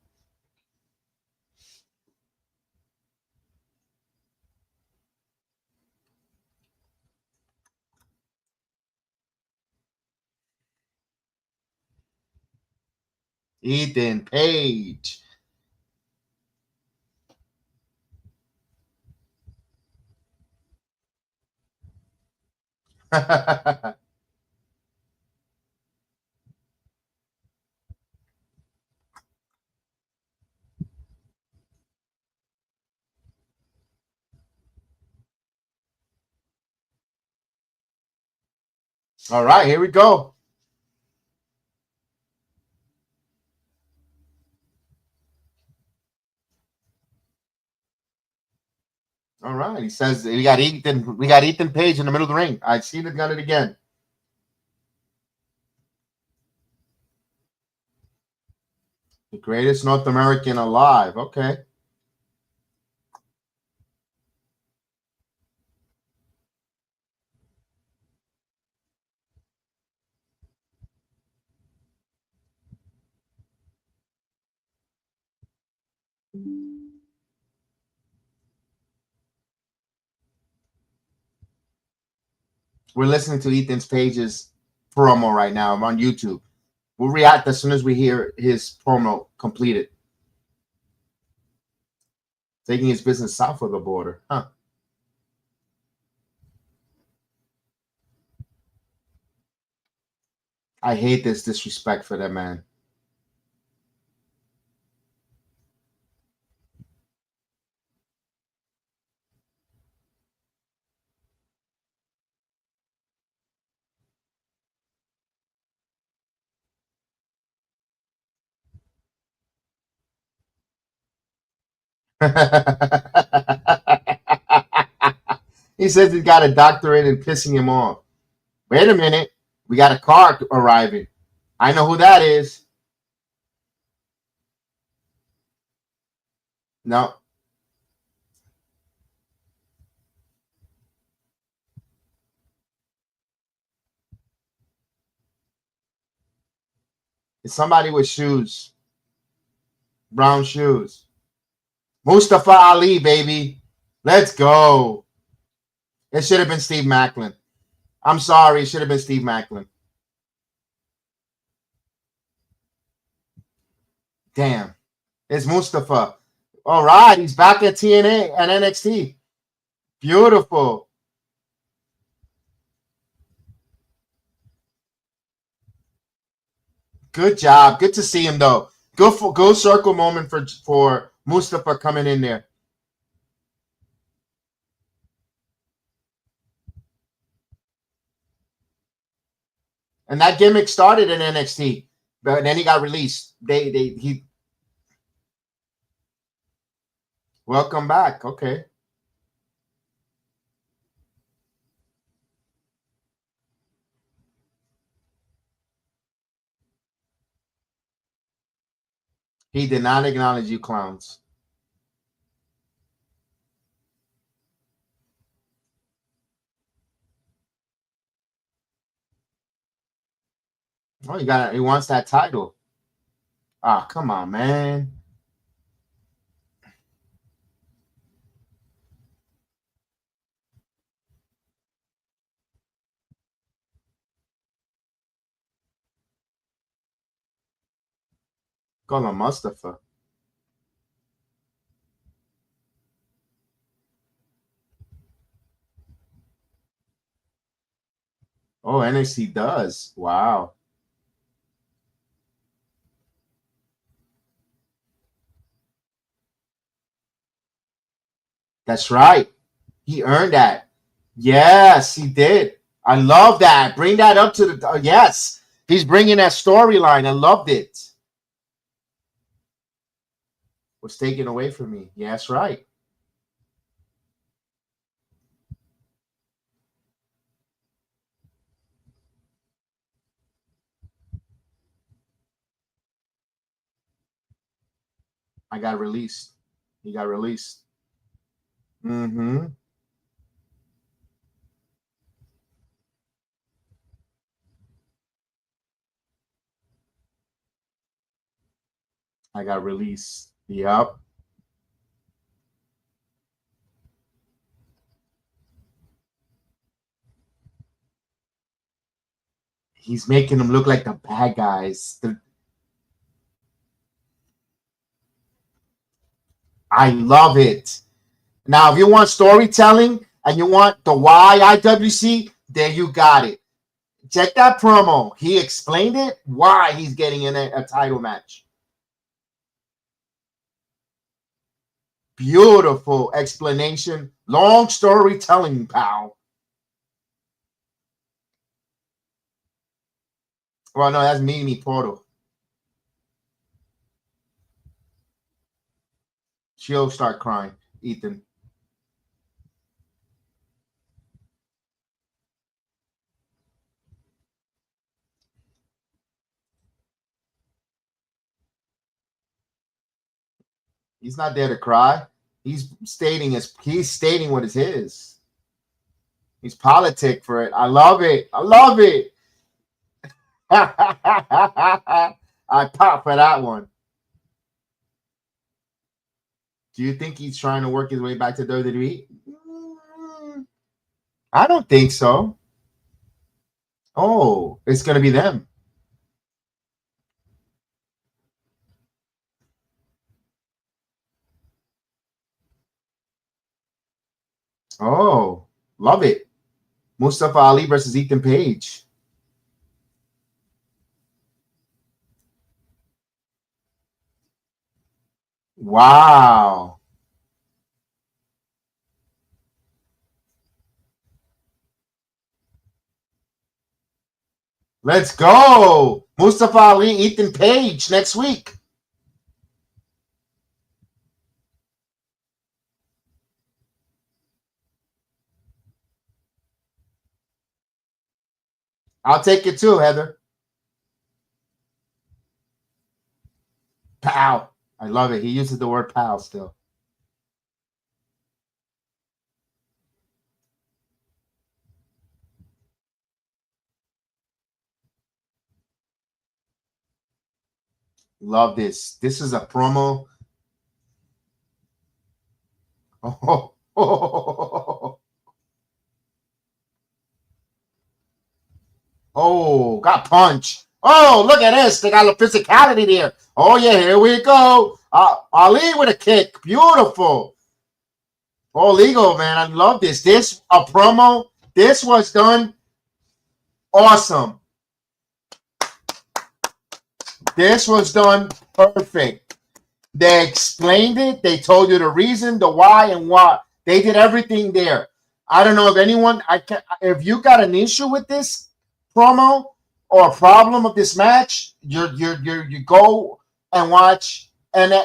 Speaker 1: Ethan Page. All right, here we go. All right, he says we got Ethan Page in the middle of the ring. I seen it, got it again. The greatest North American alive. Okay. We're listening to Ethan Page's promo right now. I'm on YouTube. We'll react as soon as we hear his promo completed. Taking his business south of the border. Huh. I hate this disrespect for that man. He says he's got a doctorate in pissing him off. Wait a minute. We got a car arriving. I know who that is. No. It's somebody with shoes. Brown shoes. Mustafa Ali, baby. Let's go. It should have been Steve Macklin. I'm sorry. It should have been Steve Macklin. Damn. It's Mustafa. All right. He's back at TNA and NXT. Beautiful. Good job. Good to see him, though. Go circle moment for Mustafa coming in there. And that gimmick started in NXT, but then he got released. He welcome back. Okay. He did not acknowledge you clowns. Oh, he wants that title. Ah, come on, man. Call him Mustafa. Oh, NXT does. Wow. That's right. He earned that. Yes, he did. I love that. Bring that up to the yes. He's bringing that storyline. I loved it. Was taken away from me. Yes, right. I got released. He got released. Mm-hmm. I got released. Yep. He's making them look like the bad guys. I love it. Now, if you want storytelling and you want the YIWC, there you got it. Check that promo. He explained it, why he's getting in a title match. Beautiful explanation. Long storytelling, pal. Well, no, that's Mimi Portal. She'll start crying, Ethan. He's not there to cry. He's stating what is his. He's politic for it. I love it. I love it. I pop for that one. Do you think he's trying to work his way back to WWE? I don't think so. Oh, it's going to be them. Oh, love it. Mustafa Ali versus Ethan Page. Wow. Let's go. Mustafa Ali, Ethan Page next week. I'll take it too, Heather. Pow. I love it. He uses the word pow still. Love this. This is a promo. Oh, oh, got punched. Oh, look at this. They got a physicality there. Oh, yeah, here we go. Ali with a kick. Beautiful. Oh, legal, man. I love this. This, a promo. This was done awesome. This was done perfect. They explained it. They told you the reason, the why, and what. They did everything there. I don't know if anyone, if you got an issue with this promo or a problem of this match, you go and watch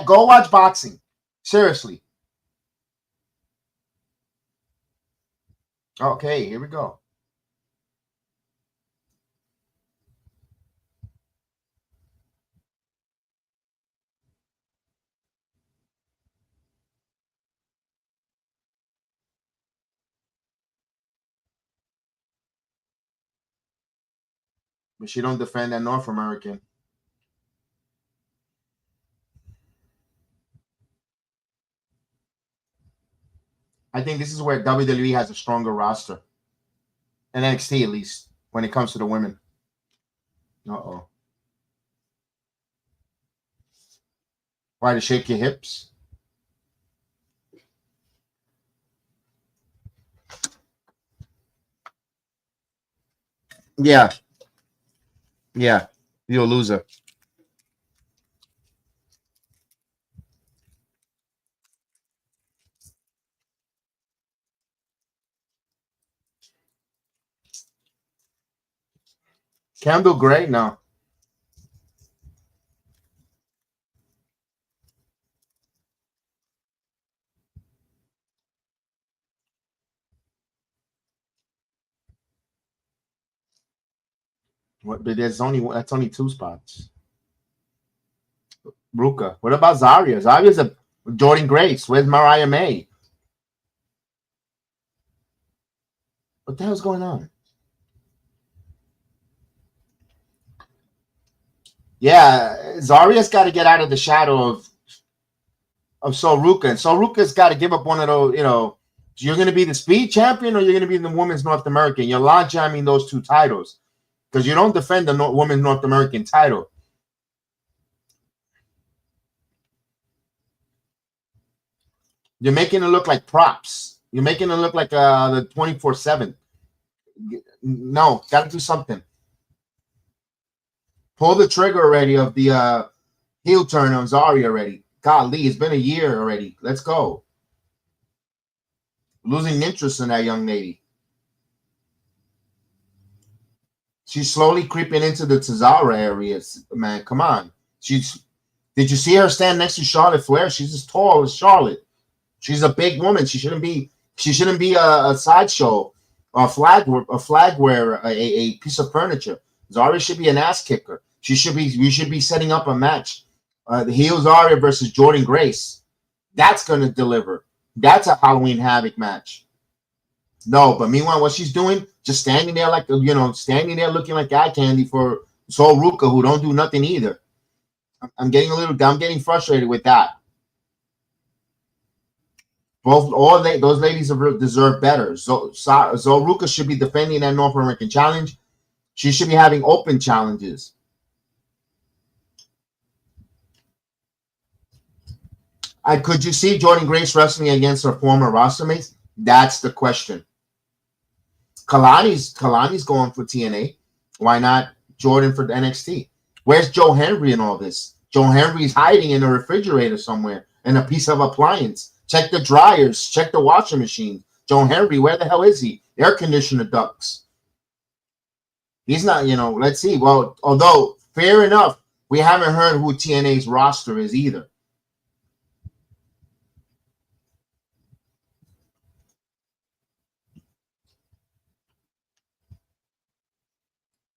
Speaker 1: go watch boxing. Seriously. Okay, here we go. But she don't defend that North American. I think this is where WWE has a stronger roster. And NXT, at least, when it comes to the women. Uh-oh. Why, to shake your hips? Yeah. Yeah. You're a loser. Can't do great now. What? But that's only 2 spots. Ruka. What about Zarya? Zarya's a Jordan Grace. Where's Mariah May? What the hell's going on? Yeah, Zarya's got to get out of the shadow of Sol Ruka. And Sol Ruka's got to give up one of those, you're going to be the speed champion or you're going to be the women's North American. You're log jamming those 2 titles because you don't defend the women's North American title. You're making it look like props. You're making it look like the 24/7. No, got to do something. Pull the trigger already of the heel turn on Zarya already. Golly, it's been a year already. Let's go. Losing interest in that young lady. She's slowly creeping into the Cesaro areas, man. Come on. Did you see her stand next to Charlotte Flair? She's as tall as Charlotte. She's a big woman. She shouldn't be a sideshow, a flag wearer, a piece of furniture. Zarya should be an ass kicker. We should be setting up a match. The heel Zarya versus Jordan Grace. That's going to deliver. That's a Halloween Havoc match. No, but meanwhile, what she's doing, just standing there like, standing there looking like eye candy for Sol Ruka, who don't do nothing either. I'm getting frustrated with that. Those ladies deserve better. Zoruka should be defending that North American challenge. She should be having open challenges. Could you see Jordynne Grace wrestling against her former roster mates? That's the question. Kalani's going for TNA. Why not Jordan for NXT? Where's Joe Henry in all this? Joe Henry's hiding in a refrigerator somewhere in a piece of appliance. Check the dryers. Check the washing machine. Joe Henry, where the hell is he? Air conditioner ducts. He's not, let's see. Well, although, fair enough, we haven't heard who TNA's roster is either.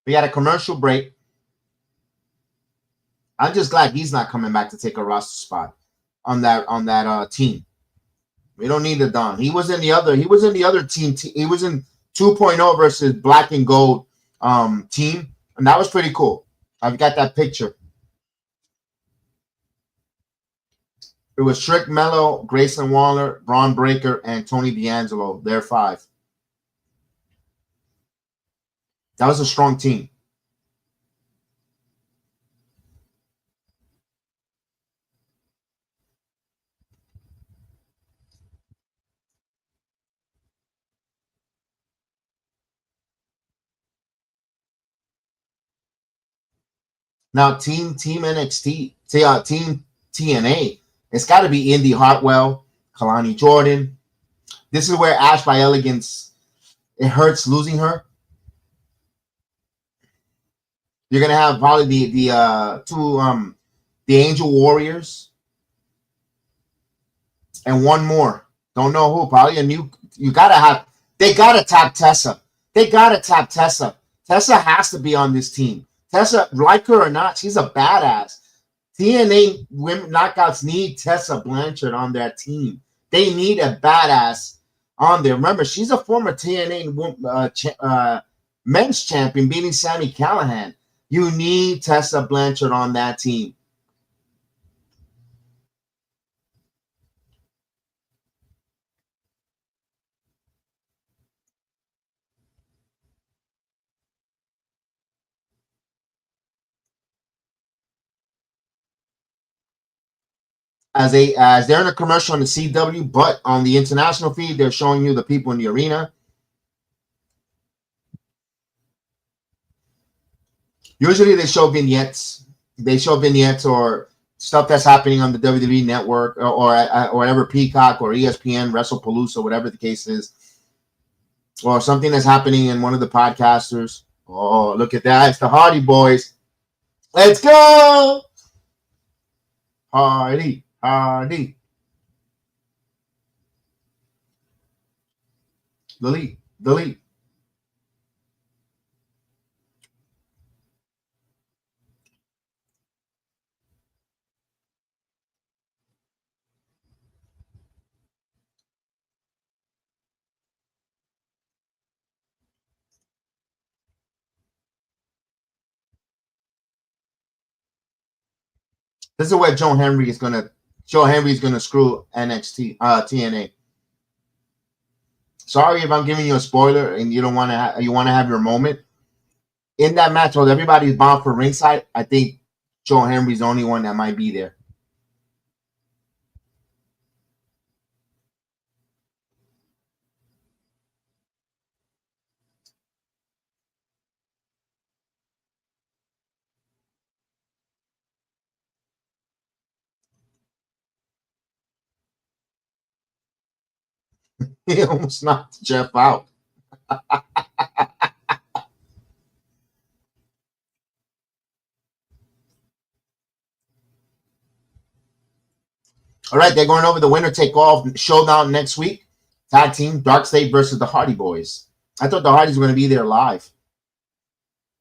Speaker 1: We got a commercial break. I'm just glad he's not coming back to take a roster spot on that team. We don't need the Don. He was in the other team. He was in 2.0 versus Black and Gold team, and that was pretty cool. I've got that picture. It was Trick Mello, Grayson Waller, Braun Breaker, and Tony D'Angelo. They're 5. That was a strong team. Now, Team NXT, Team TNA, it's got to be Indy Hartwell, Kalani Jordan. This is where Ash by Elegance, it hurts losing her. You're gonna have probably the Angel Warriors and one more. Don't know who. Probably a new. They gotta tap Tessa. Tessa has to be on this team. Tessa, like her or not, she's a badass. TNA women knockouts need Tessa Blanchard on their team. They need a badass on there. Remember, she's a former TNA men's champion, beating Sami Callihan. You need Tessa Blanchard on that team. As they're in a commercial on the CW, but on the international feed, they're showing you the people in the arena. Usually they show vignettes. Or stuff that's happening on the WWE network or whatever, Peacock or ESPN, WrestlePalooza, whatever the case is. Or something that's happening in one of the podcasters. Oh, look at that. It's the Hardy Boys. Let's go! Hardy. Delete. This is where Joe Henry is gonna screw NXT TNA. Sorry if I'm giving you a spoiler and you don't want to. You want to have your moment in that match. While everybody's bound for ringside, I think Joe Henry's the only one that might be there. He almost knocked Jeff out. All right, they're going over the winner take all showdown next week. Tag team Dark State versus the Hardy Boys. I thought the Hardys were going to be there live.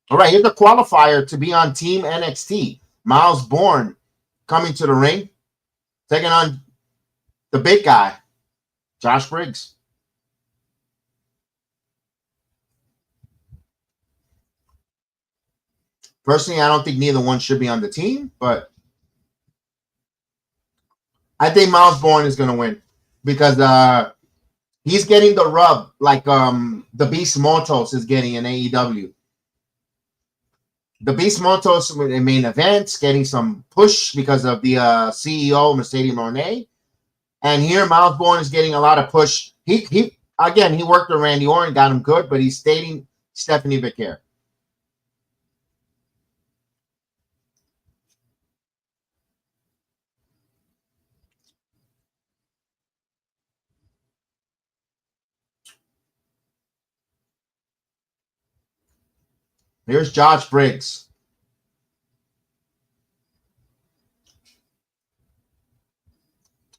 Speaker 1: All right, here's the qualifier to be on Team NXT. Miles Bourne coming to the ring, taking on The big guy, Josh Briggs. Personally, I don't think neither one should be on the team, but I think Miles Bourne is going to win because he's getting the rub like the Beast Mortos is getting in AEW. The Beast Mortos in main events getting some push because of the CEO Mercedes Moné, and here Miles Bourne is getting a lot of push. He again he worked with Randy Orton, got him good, but he's dating Stephanie Vicaire. Here's Josh Briggs.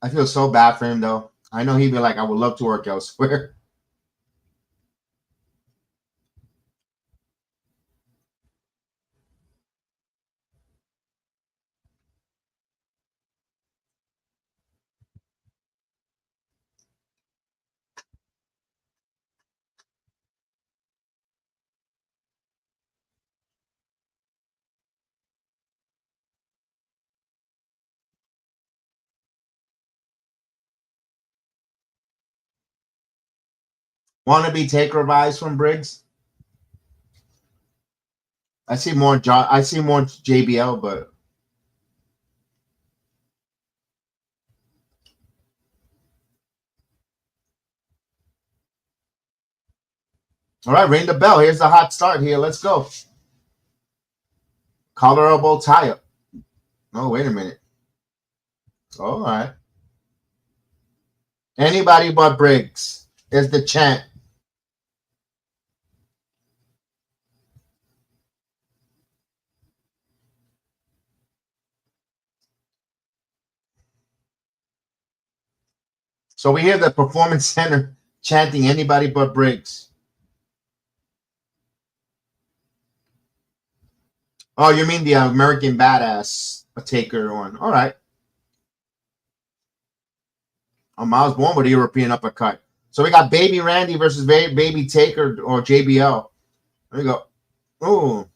Speaker 1: I feel so bad for him though. I know he'd be like, I would love to work elsewhere. Want to be taker vibes from Briggs? I see more JBL, but all right, ring the bell. Here's the hot start here. Let's go. Colorable tie-up. Oh, wait a minute. All right. Anybody but Briggs is the chant. So we hear the Performance Center chanting anybody but Briggs. Oh, you mean the American Badass taker one. All right. Oh, Miles Bourne with a European uppercut. So we got Baby Randy versus Baby Taker or JBL. There you go. Oh.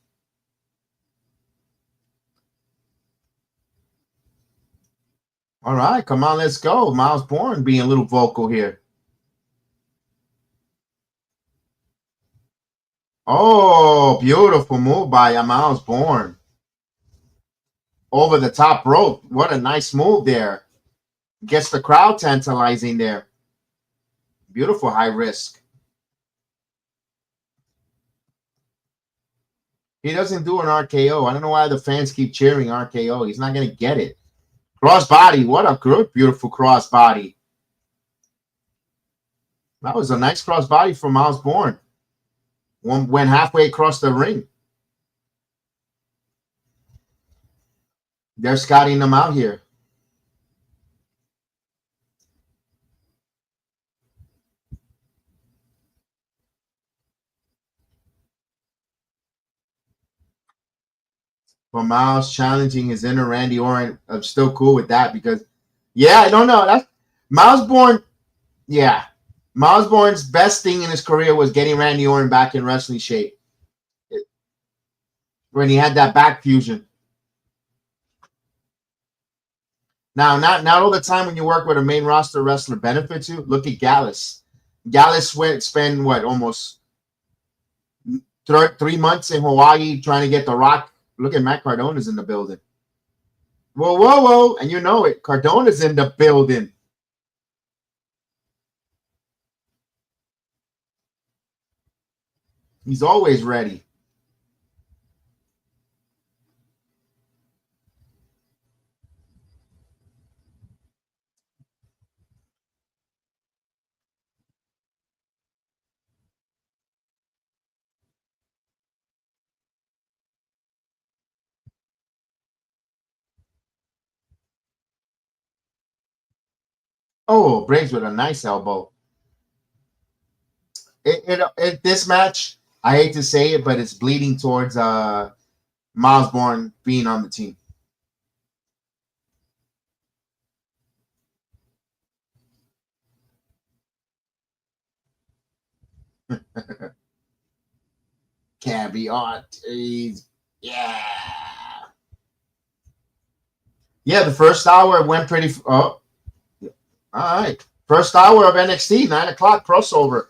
Speaker 1: All right, come on, let's go. Miles Bourne being a little vocal here. Oh, beautiful move by Miles Bourne. Over the top rope. What a nice move there. Gets the crowd tantalizing there. Beautiful high risk. He doesn't do an RKO. I don't know why the fans keep cheering RKO. He's not going to get it. Crossbody. What a good, beautiful crossbody. That was a nice crossbody from Miles Bourne. Went halfway across the ring. They're scouting them out here. For Miles challenging his inner Randy Orton, I'm still cool with that because, yeah, I don't know. That's Miles Bourne. Yeah, Miles Bourne's best thing in his career was getting Randy Orton back in wrestling shape when he had that back fusion. Now, not all the time when you work with a main roster wrestler benefits you. Look at Gallus. Gallus spent what almost 3 months in Hawaii trying to get The Rock. Look at Matt Cardona's in the building. Whoa, whoa, whoa. And you know it. Cardona's in the building. He's always ready. Oh, Briggs with a nice elbow. This match, I hate to say it, but it's bleeding towards Miles Bourne being on the team. Caviar. Yeah. Yeah, the first hour went pretty. Oh, all right. First hour of NXT, 9 o'clock crossover.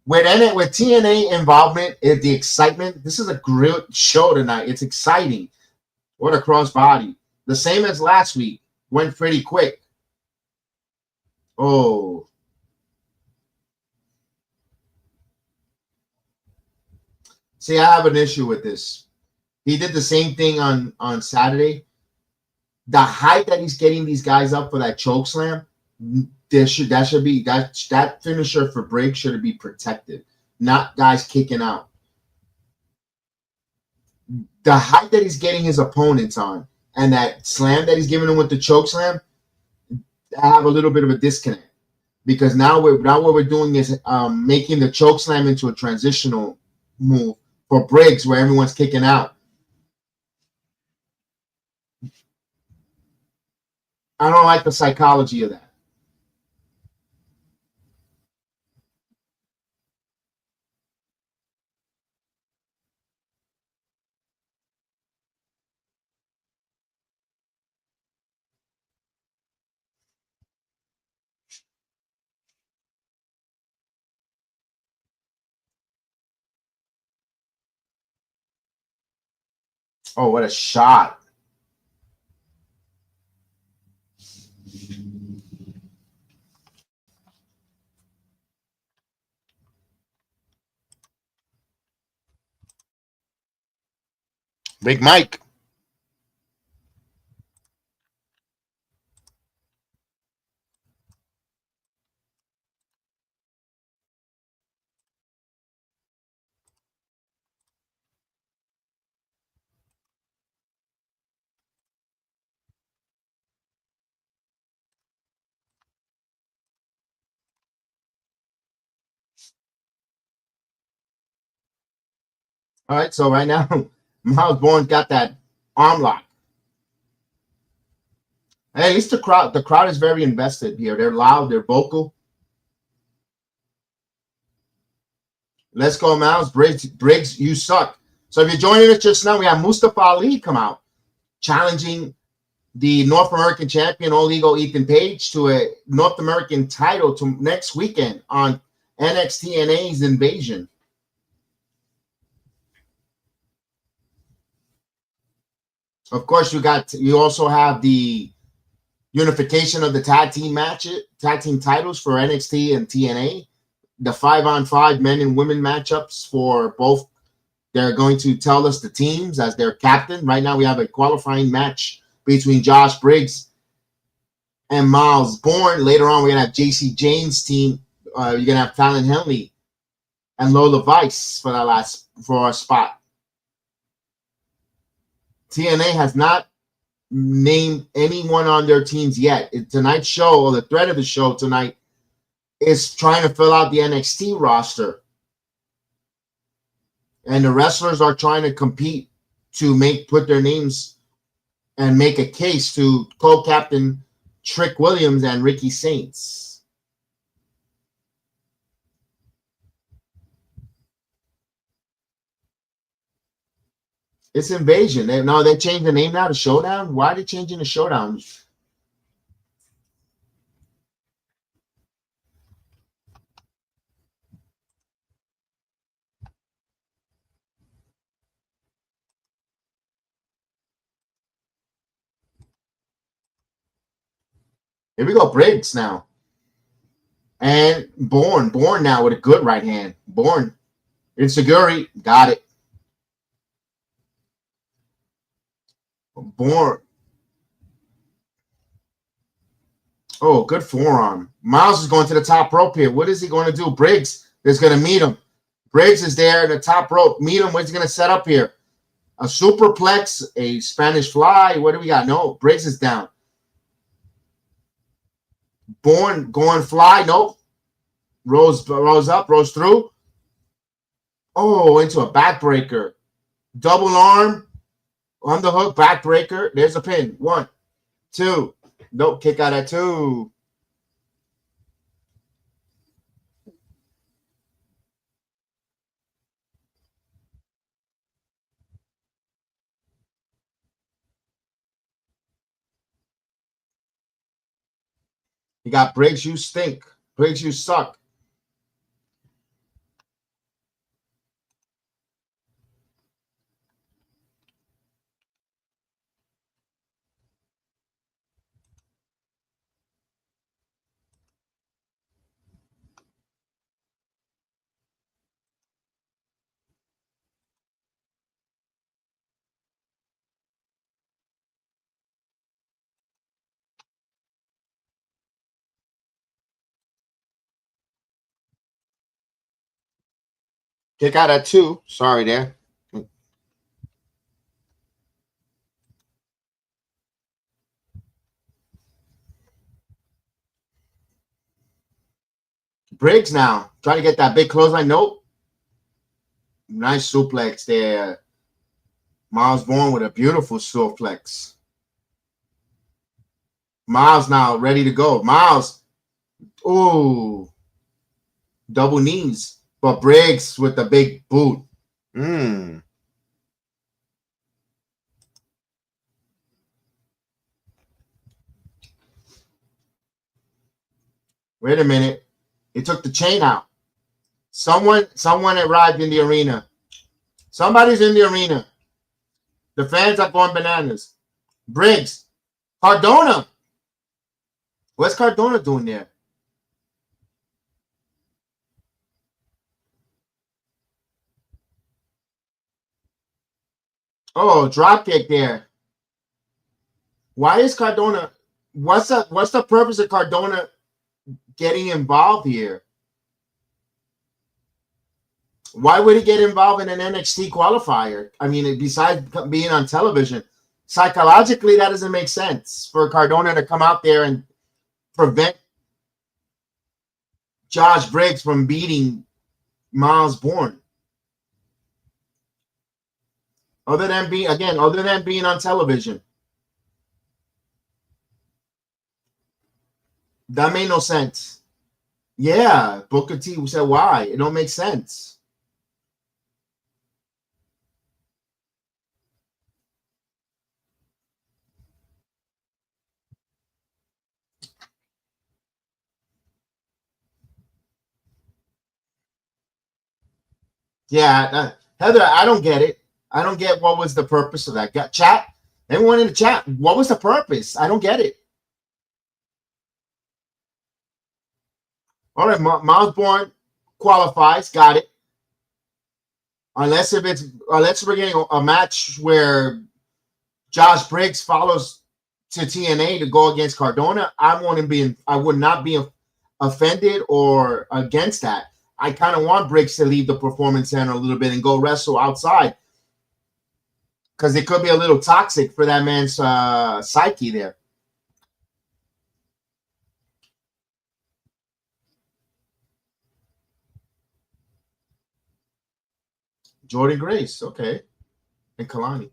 Speaker 1: With TNA involvement, the excitement. This is a great show tonight. It's exciting. What a crossbody. The same as last week. Went pretty quick. Oh. See, I have an issue with this. He did the same thing on Saturday. The height that he's getting these guys up for that choke slam, that finisher for Briggs should be protected, not guys kicking out. The height that he's getting his opponents on, and that slam that he's giving them with the choke slam, I have a little bit of a disconnect because now what we're doing is making the choke slam into a transitional move for Briggs where everyone's kicking out. I don't like the psychology of that. Oh, what a shot. Big Mike. All right, so right now, Miles Bourne got that arm lock. Hey, at least the crowd is very invested here. They're loud, they're vocal. Let's go, Miles. Briggs, you suck. So if you're joining us just now, we have Mustafa Ali come out challenging the North American champion, All Ego Ethan Page, to a North American title to next weekend on NXT Invasion. Of course, you also have the unification of the tag team titles for NXT and TNA, the 5-on-5 men and women matchups for both. They're going to tell us the teams as their captain. Right now, we have a qualifying match between Josh Briggs and Miles Bourne. Later on, we're going to have JC James' team. You're going to have Fallon Henley and Lola Vice for our spot. TNA has not named anyone on their teams yet. Tonight's show, or the thread of the show tonight, is trying to fill out the NXT roster. And the wrestlers are trying to compete to put their names and make a case to co-captain Trick Williams and Ricky Saints. It's Invasion. They changed the name now to Showdown. Why are they changing the Showdown? Here we go, Briggs now. And Bourne now with a good right hand. Bourne. Insecurity. Got it. Bourne. Oh, good forearm. Miles is going to the top rope here. What is he going to do? Briggs is going to meet him. Briggs is there in the top rope. Meet him. What's he going to set up here? A superplex, a Spanish fly. What do we got? No, Briggs is down. Bourne going fly. Nope. Rose up, rose through. Oh, into a backbreaker. Double arm. On the hook, backbreaker. There's a pin. 1, 2. Nope, kick out at 2. You got Briggs, you stink. Briggs, you suck. Kick out at 2. Sorry there. Briggs now. Trying to get that big clothesline. Nope. Nice suplex there. Miles Bourne with a beautiful suplex. Miles now ready to go. Miles. Ooh. Double knees. But Briggs with the big boot. Wait a minute. He took the chain out. Someone arrived in the arena. Somebody's in the arena. The fans are going bananas. Briggs. Cardona. What's Cardona doing there? Oh, drop kick there. Why is Cardona? What's the purpose of Cardona getting involved here? Why would he get involved in an NXT qualifier? I mean, besides being on television, psychologically, that doesn't make sense for Cardona to come out there and prevent Josh Briggs from beating Miles Bourne. Other than being on television. That made no sense. Yeah, Booker T said why? It don't make sense. Yeah, Heather, I don't get it. I don't get what was the purpose of that. Got chat? Everyone in the chat, what was the purpose? I don't get it. All right, Miles Bourne qualifies. Got it. Unless we're getting a match where Josh Briggs follows to TNA to go against Cardona, I would not be offended or against that. I kind of want Briggs to leave the performance center a little bit and go wrestle outside because it could be a little toxic for that man's psyche there. Jordan Grace, okay, and Kalani.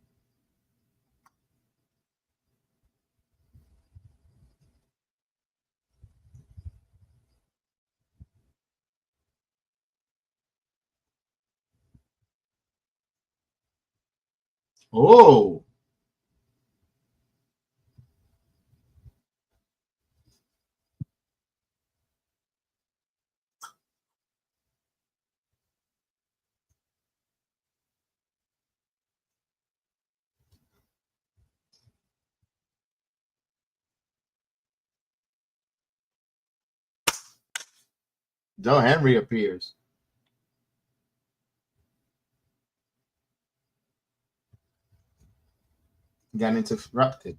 Speaker 1: Oh, Joe Henry appears. Got interrupted.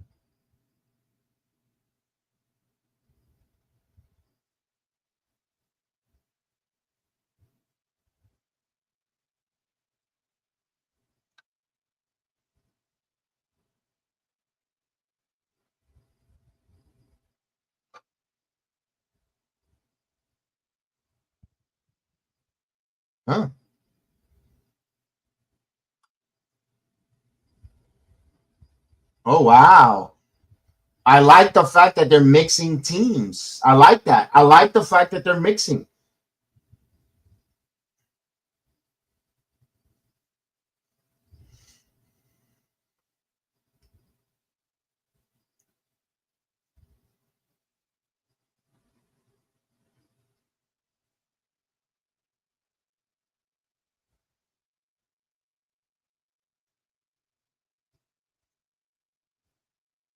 Speaker 1: Huh? Oh wow. I like the fact that they're mixing teams. I like that. I like the fact that they're mixing.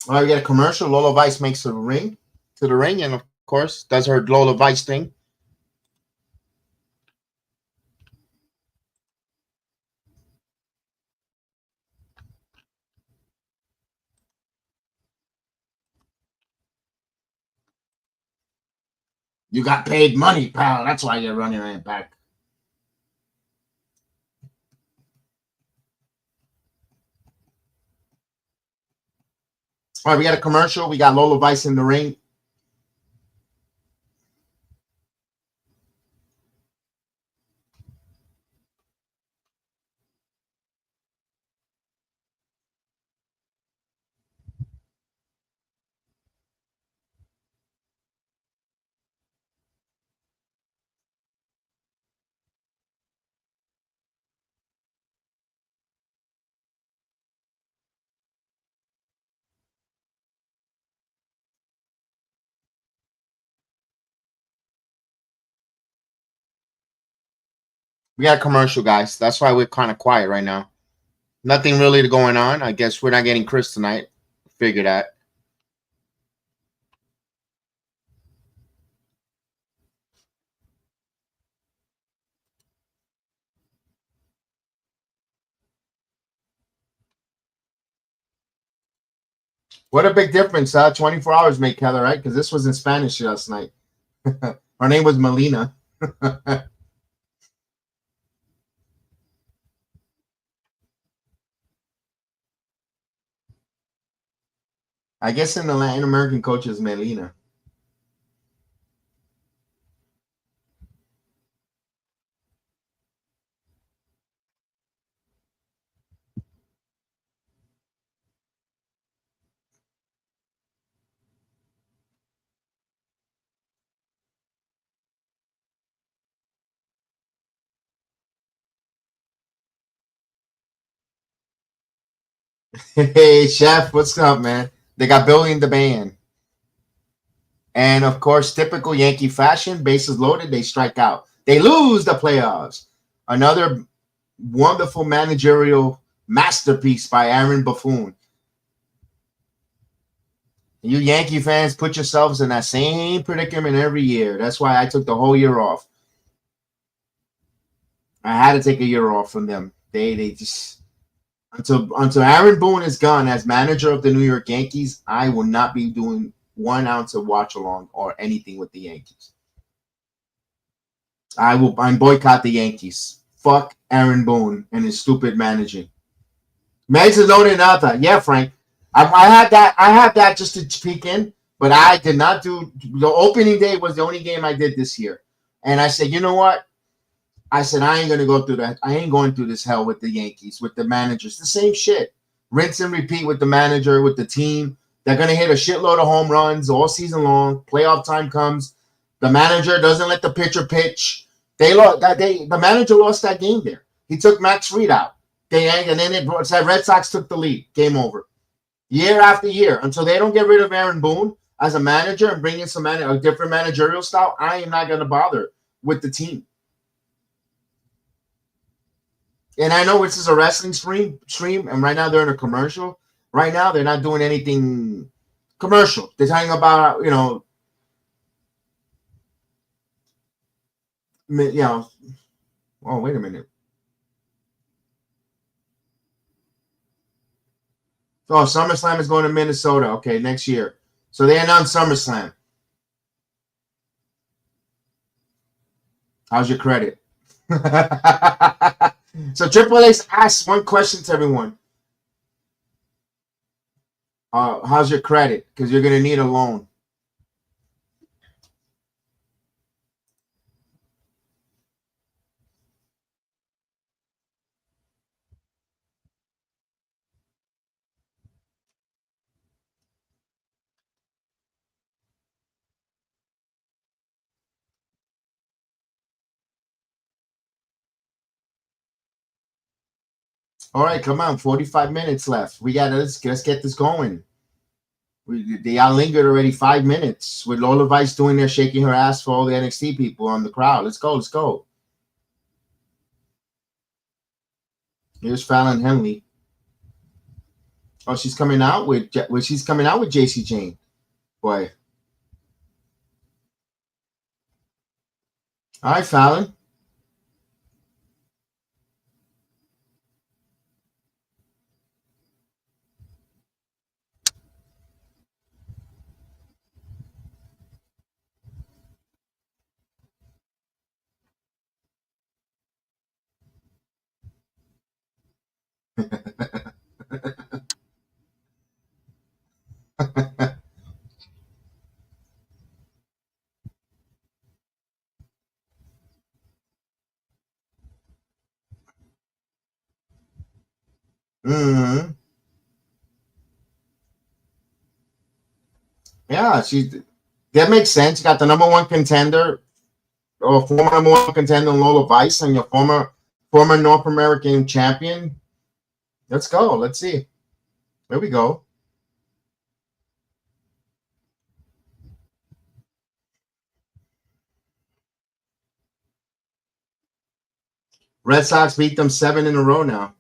Speaker 1: All right, we got a commercial. Lola Vice makes a ring to the ring, and of course, does her Lola Vice thing. You got paid money, pal. That's why you're running it back. All right, we got a commercial. We got Lola Vice in the ring. We got a commercial, guys. That's why we're kind of quiet right now. Nothing really going on. I guess we're not getting Chris tonight. Figure that. What a big difference, 24 hours make, Heather, right? Because this was in Spanish last night. Her name was Melina. I guess in the Latin American coach is Melina. Hey, Chef, what's up, man? They got Billy in the band. And of course, typical Yankee fashion, bases loaded, they strike out. They lose the playoffs. Another wonderful managerial masterpiece by Aaron Buffoon. You Yankee fans put yourselves in that same predicament every year. That's why I took the whole year off. I had to take a year off from them. They just until Aaron Boone is gone as manager of the New York Yankees, I will not be doing 1 ounce of watch along or anything with the Yankees. I'm boycott the Yankees. Fuck Aaron Boone and his stupid managing. Megs is loaded nada. Yeah, Frank. I had that. I had that just to peek in, but I did not do. The opening day was the only game I did this year, and I said, you know what? I said I ain't gonna go through that. I ain't going through this hell with the Yankees, with the managers. The same shit. Rinse and repeat with the manager, with the team. They're gonna hit a shitload of home runs all season long. Playoff time comes. The manager doesn't let the pitcher pitch. They lost that day. The manager lost that game there. He took Max Fried out. And then it said Red Sox took the lead. Game over. Year after year until they don't get rid of Aaron Boone as a manager and bring in a different managerial style. I am not gonna bother with the team. And I know this is a wrestling stream, and right now they're in a commercial. Right now they're not doing anything commercial. They're talking about Oh, wait a minute. Oh, SummerSlam is going to Minnesota. Okay, next year. So they announced SummerSlam. How's your credit? So Triple H asks one question to everyone. How's your credit? Because you're going to need a loan. All right, come on. 45 minutes left. We got to let's get this going. They lingered already 5 minutes with Lola Vice doing there, shaking her ass for all the NXT people on the crowd. Let's go. Let's go. Here's Fallon Henley. Oh, she's coming out with JC Jane. Boy. All right, Fallon. Mm-hmm. Yeah, that makes sense. You got the number one contender, or former number one contender, Lola Vice, and your former North American champion. Let's go. Let's see. There we go. Red Sox beat them 7 in a row now.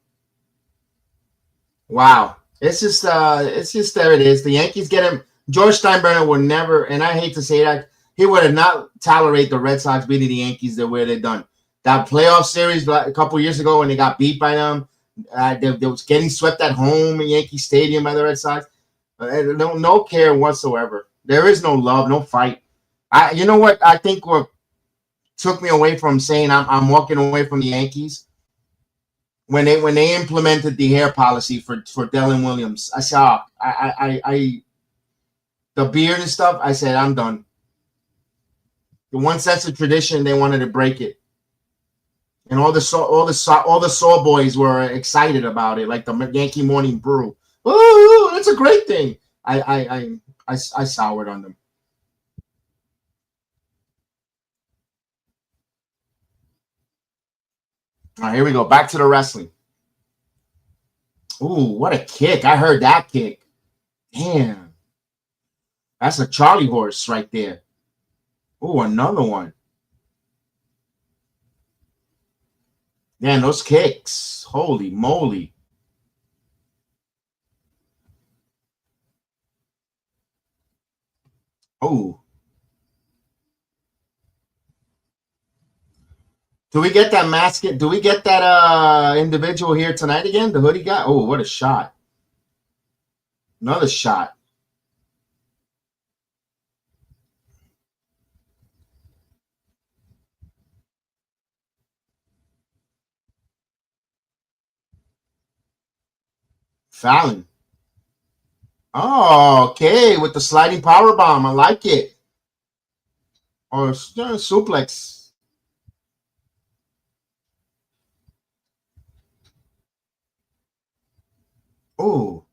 Speaker 1: Wow. It's just there it is. The Yankees get him. George Steinbrenner would never, and I hate to say that, he would have not tolerate the Red Sox beating the Yankees the way they've done. That playoff series a couple years ago when they got beat by them, they was getting swept at home in Yankee Stadium by the Red Sox. No care whatsoever. There is no love, no fight. You know what? I think what took me away from saying I'm walking away from the Yankees when they implemented the hair policy for Dylan Williams. I saw I the beard and stuff. I said I'm done. The one sense of tradition, they wanted to break it, and all the Saw boys were excited about it, like the Yankee Morning Brew. Oh, that's a great thing. I soured on them. All right, here we go. Back to the wrestling. Ooh, what a kick. I heard that kick. Damn. That's a Charlie horse right there. Ooh, another one. Man, those kicks. Holy moly. Oh. Do we get that mask? Do we get that individual here tonight again? The hoodie guy? Oh, what a shot. Another shot. Fallon. Oh, okay. With the sliding power bomb. I like it. Or suplex. Oh.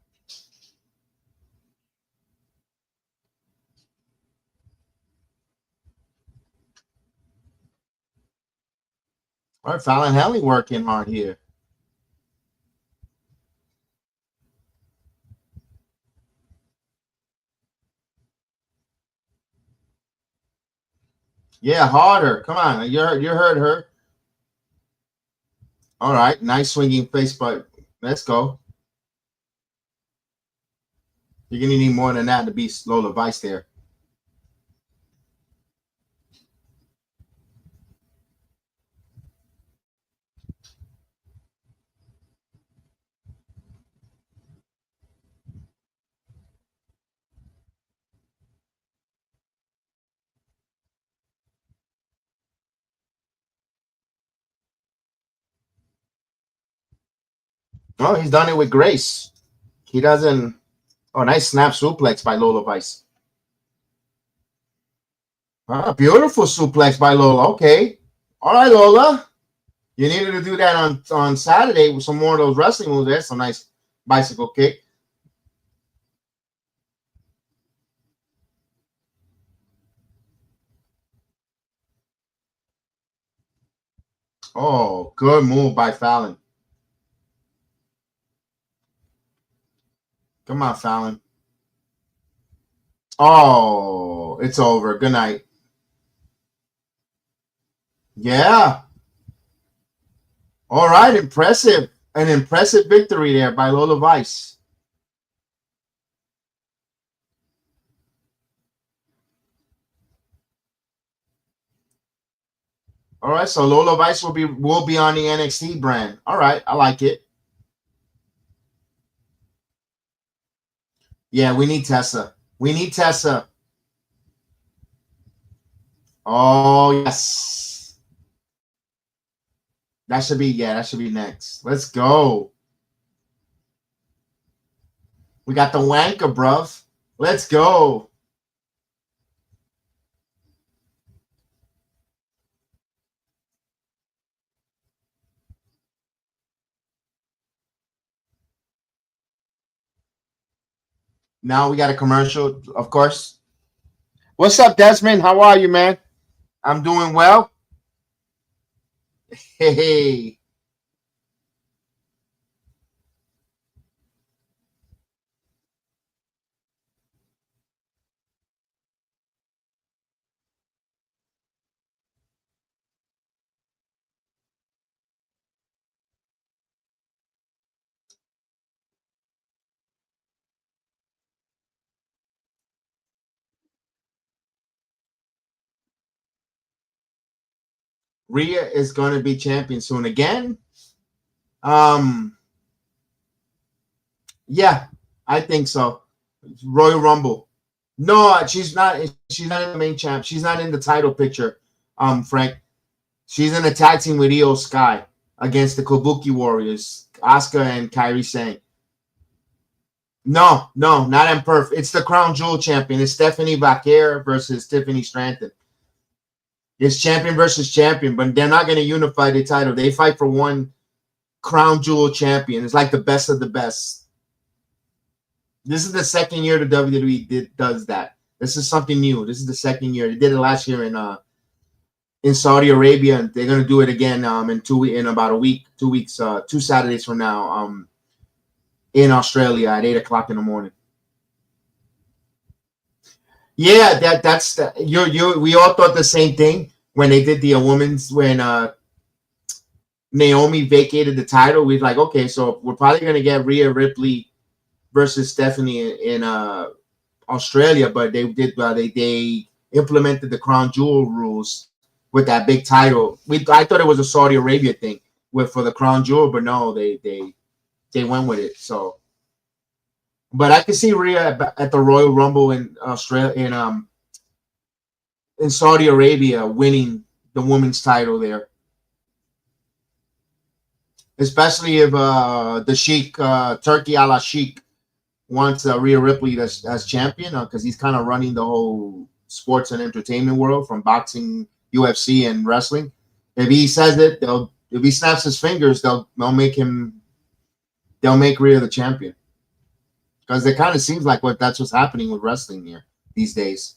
Speaker 1: All right, Fallon Henley working hard here. Yeah, harder. Come on. You heard her. All right. Nice swinging face, but let's go. You're going to need more than that to be Lola Vice there. Oh, he's done it with grace. He doesn't. Oh, nice snap suplex by Lola Vice. Ah, beautiful suplex by Lola. Okay. All right, Lola. You needed to do that on Saturday with some more of those wrestling moves. There's some nice bicycle kick. Oh, good move by Fallon. Come on, Fallon. Oh, it's over. Good night. Yeah. All right. Impressive. An impressive victory there by Lola Vice. All right, so Lola Vice will be on the NXT brand. All right, I like it. Yeah, we need Tessa. We need Tessa. Oh yes, that should be next. Let's go. We got the wanker, bruv. Let's go. Now we got a commercial, of course. What's up, Desmond? How are you, man? I'm doing well. Hey. Rhea is going to be champion soon again. Um, yeah, I think so. Royal Rumble. No, she's not. She's not in the main champ. She's not in the title picture. Frank. She's in a tag team with Io Sky against the Kabuki Warriors, Asuka and Kairi Sane. No, no, not in Perth. It's the Crown Jewel champion. It's Stephanie Vaquer versus Tiffany Stratton. It's champion versus champion, but they're not going to unify the title. They fight for one Crown Jewel champion. It's like the best of the best. This is the second year the WWE does that. This is something new. This is the second year. They did it last year in Saudi Arabia, and they're gonna do it again in about a week, 2 weeks, 2 Saturdays from now in Australia at 8 o'clock in the morning. Yeah, that's you. We all thought the same thing when they did the women's when Naomi vacated the title. We was like, okay, so we're probably gonna get Rhea Ripley versus Stephanie in Australia, but they implemented the Crown Jewel rules with that big title. I thought it was a Saudi Arabia thing for the Crown Jewel, but no, they went with it. So, but I can see Rhea at the Royal Rumble in Australia in Saudi Arabia winning the women's title there, especially if the Sheik Turkey a la Sheik wants Rhea Ripley as champion because he's kind of running the whole sports and entertainment world from boxing, UFC, and wrestling. If he says it, if he snaps his fingers, they'll make Rhea the champion because it kind of seems like that's what's happening with wrestling here these days.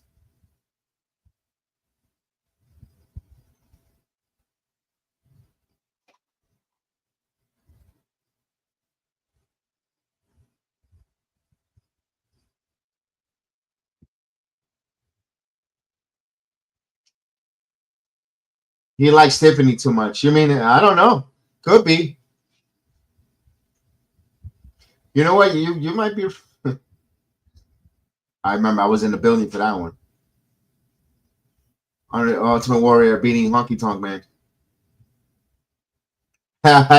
Speaker 1: He likes Tiffany too much. You mean I don't know? Could be. You know what? You might be. I remember I was in the building for that one. Ultimate Warrior beating Honky Tonk Man.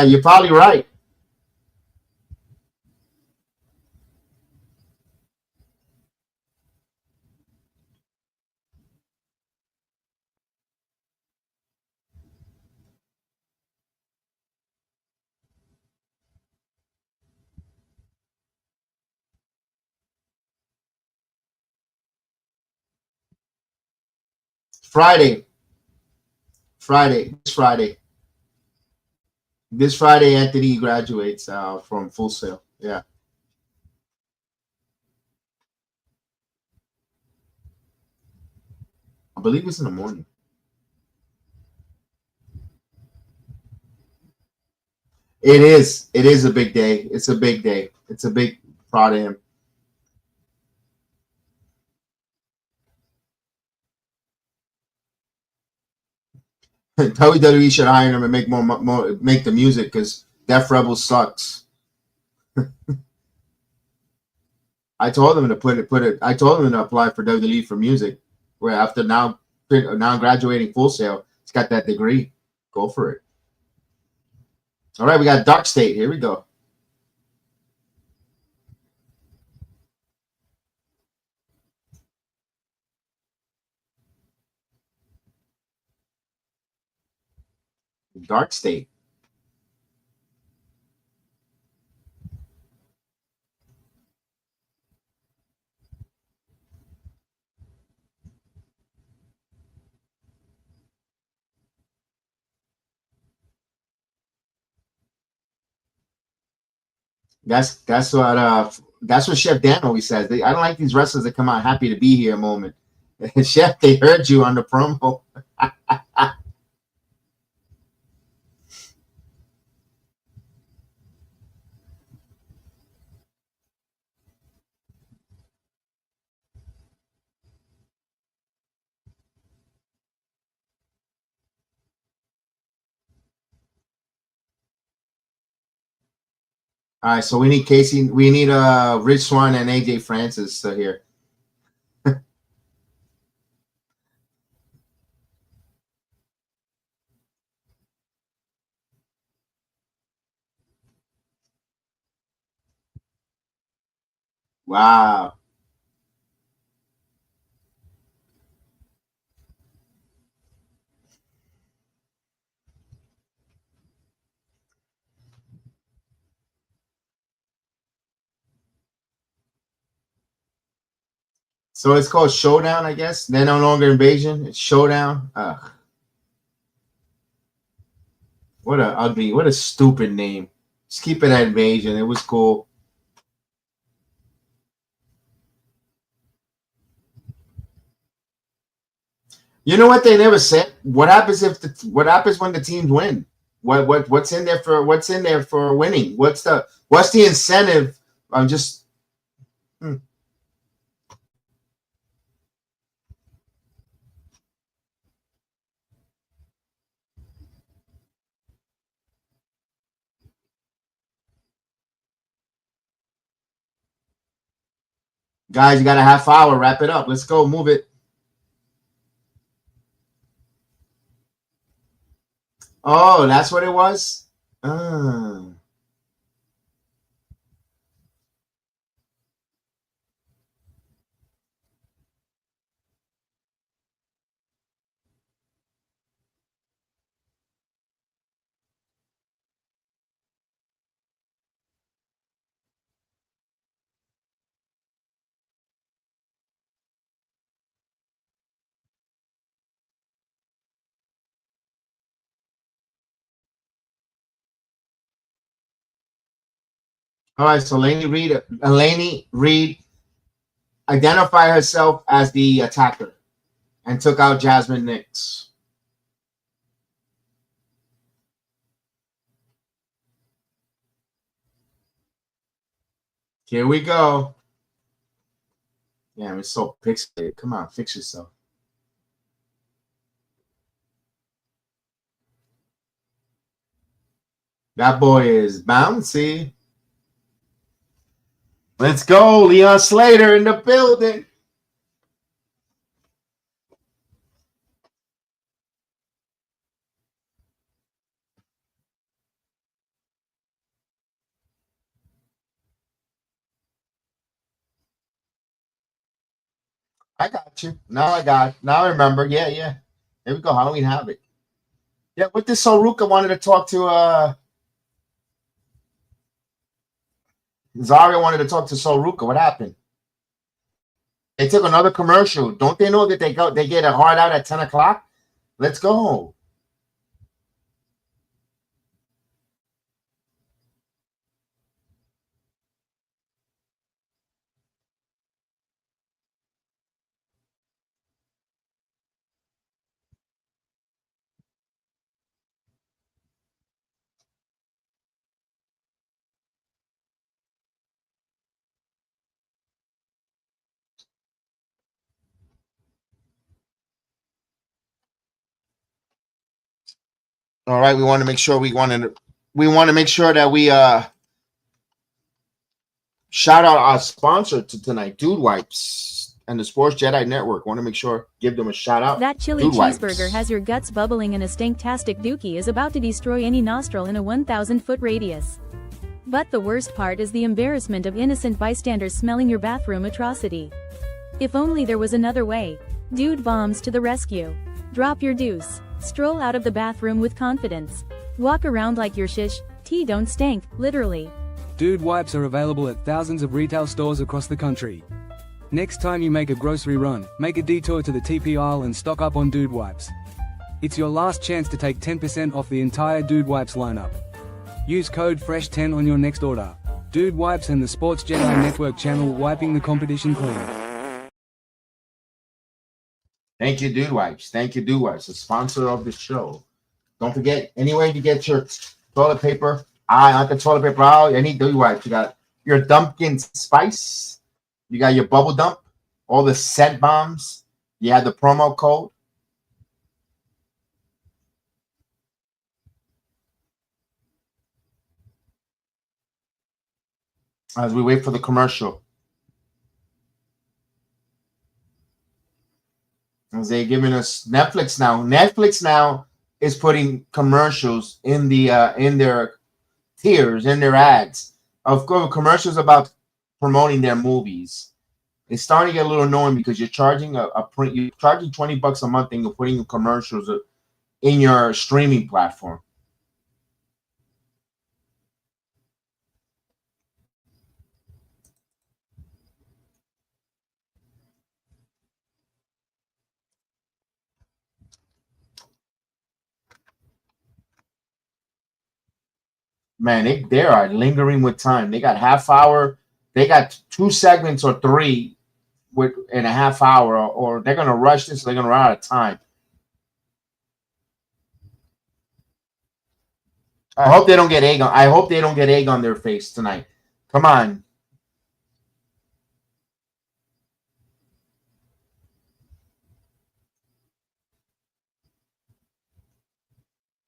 Speaker 1: You're probably right. Friday, this Friday. This Friday, Anthony graduates from Full Sail. Yeah, I believe it's in the morning. It is. It is a big day. It's a big day. It's a big proud of him. WWE should hire him and make the music because Def Rebel sucks. I told him to put it. I told him to apply for WWE for music. Where after now graduating Full Sail, It's got that degree. Go for it. All right, we got Dark State. Here we go. Dark State. That's what Chef Dan always says. I don't like these wrestlers that come out happy to be here moment. Chef, they heard you on the promo. All right, so we need Casey. We need Rich Swann and AJ Francis here. Wow. So it's called Showdown, I guess. They're no longer Invasion. It's Showdown. Ugh. What a stupid name. Just keep it at Invasion. It was cool. You know what they never said? What happens when the teams win? What's in there for winning? What's the incentive? I'm just guys, you got a half hour. Wrap it up. Let's go. Move it. Oh, that's what it was? Ah. All right, so Laney Reed identified herself as the attacker and took out Jasmine Nix. Here we go. Yeah, it's so pixelated. Come on, fix yourself. That boy is bouncy. Let's go. Leon Slater in the building. I got you. Now I remember. Yeah. Here we go. Halloween Havoc. Yeah, what this Soruka wanted to talk to Zaria wanted to talk to Soruka. What happened? They took another commercial. Don't they know that they get a hard out at 10 o'clock? Let's go. All right, we want to make sure that we shout out our sponsor to tonight, Dude Wipes. and the Sports Jedi Network. Want to make sure, give them a shout out.
Speaker 2: That chili
Speaker 1: Dude
Speaker 2: cheeseburger
Speaker 1: wipes.
Speaker 2: has your guts bubbling and a stanktastic dookie is about to destroy any nostril in a 1,000-foot radius. But the worst part is the embarrassment of innocent bystanders smelling your bathroom atrocity. If only there was another way. Dude bombs to the rescue. Drop your deuce. Stroll out of the bathroom with confidence. Walk around like your shish, tea don't stank, literally.
Speaker 3: Dude wipes are available at thousands of retail stores across the country. Next time you make a grocery run, make a detour to the TP aisle and stock up on Dude wipes. It's your last chance to take 10% off the entire Dude wipes lineup. Use code FRESH10 on your next order. Dude wipes and the Sports Jedi Network channel, wiping the competition clean.
Speaker 1: Thank you, Dude Wipes. Thank you, Dude Wipes, the sponsor of the show. Don't forget, anywhere you get your toilet paper, I want the toilet paper out. Any Dude Wipes. You got your Dumpkin Spice. You got your Bubble Dump. All the scent bombs. You have the promo code. As we wait for the commercial. As they're giving us Netflix now. Netflix now is putting commercials in their tiers, in their ads. Of course, commercials about promoting their movies. It's starting to get a little annoying because you're charging you're charging $20 a month and you're putting commercials in your streaming platform. Man, they are lingering with time. They got half hour. They got 2 segments or 3 in a half hour, or they're gonna rush this. They're gonna run out of time. I hope they don't get egg on. I hope they don't get egg on their face tonight. Come on.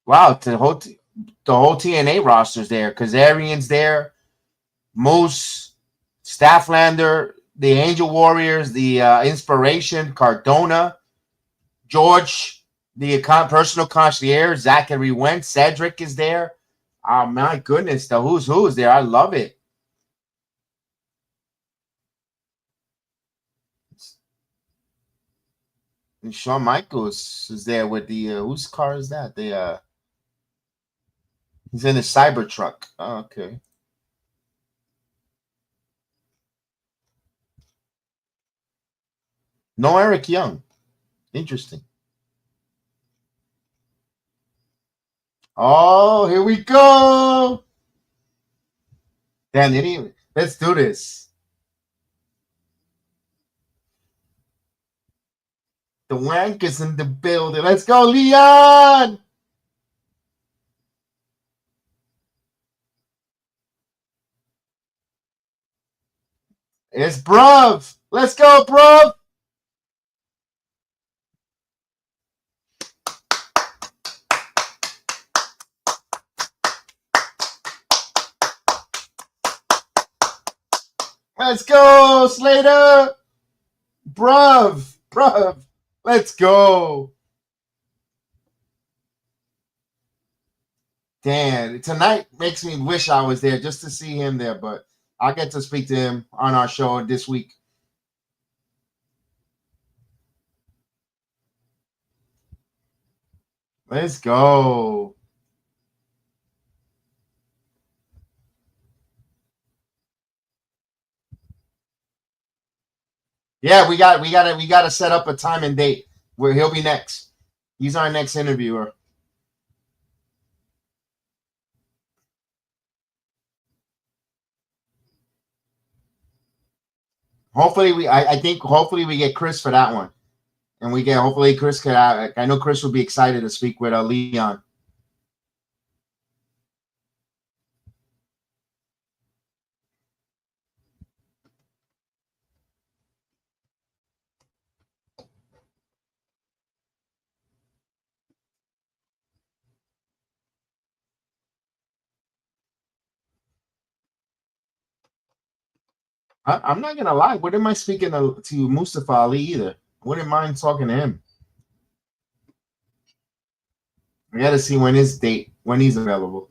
Speaker 1: Wow, the whole TNA roster's there. Kazarian's there. Moose, Stafflander, the Angel Warriors, the Inspiration, Cardona, George, the personal concierge, Zachary Wentz, Cedric is there. Oh my goodness, the who's who is there. I love it. And Shawn Michaels is there with the whose car is that? The he's in the Cybertruck. Oh, okay. No Eric Young. Interesting. Oh, here we go. Damn, they didn't even, let's do this. The wank is in the building. Let's go, Leon. It's bruv. Let's go, bruv. Let's go, Slater. Bruv. Let's go. Damn, tonight makes me wish I was there just to see him there, but I'll get to speak to him on our show this week. Let's go. Yeah, we got to set up a time and date where he'll be next. He's our next interviewer. Hopefully I think hopefully we get Chris for that one, and hopefully Chris could. I know Chris will be excited to speak with Leon. I'm not gonna lie. Wouldn't mind speaking to Mustafa Ali either. Wouldn't mind talking to him. I got to see when he's available.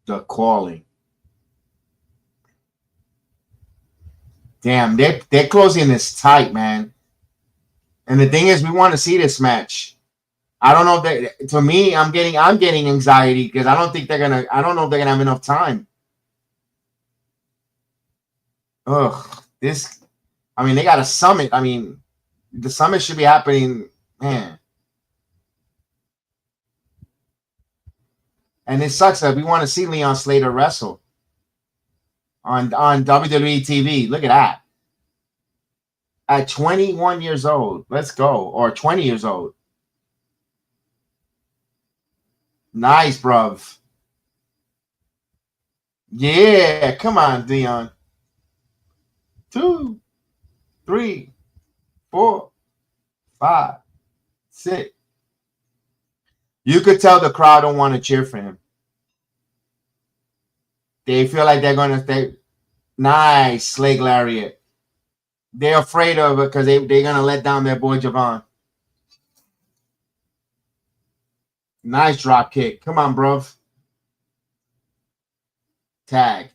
Speaker 1: The calling. Damn, they're closing this tight, man. And the thing is, we want to see this match. I don't know if they, to me, I'm getting anxiety because I don't know if they're gonna have enough time. Ugh, this. I mean, they got a summit. I mean, the summit should be happening, man. And it sucks that we want to see Leon Slater wrestle on WWE TV. Look at that. At 21 years old, let's go, or 20 years old. Nice, bruv. Yeah, come on, Dion. 2, 3, 4, 5, 6. You could tell the crowd don't want to cheer for him. They feel like they're gonna stay. Nice, Leg Lariat. They're afraid of it because they're gonna let down their boy Javon. Nice drop kick. Come on, bruv. Tag.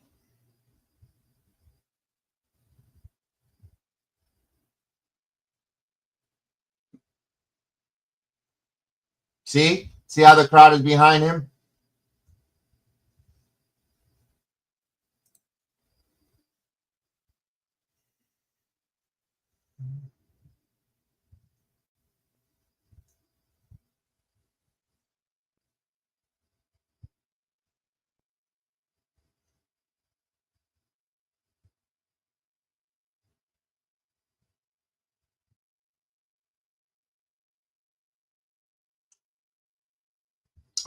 Speaker 1: See? See how the crowd is behind him?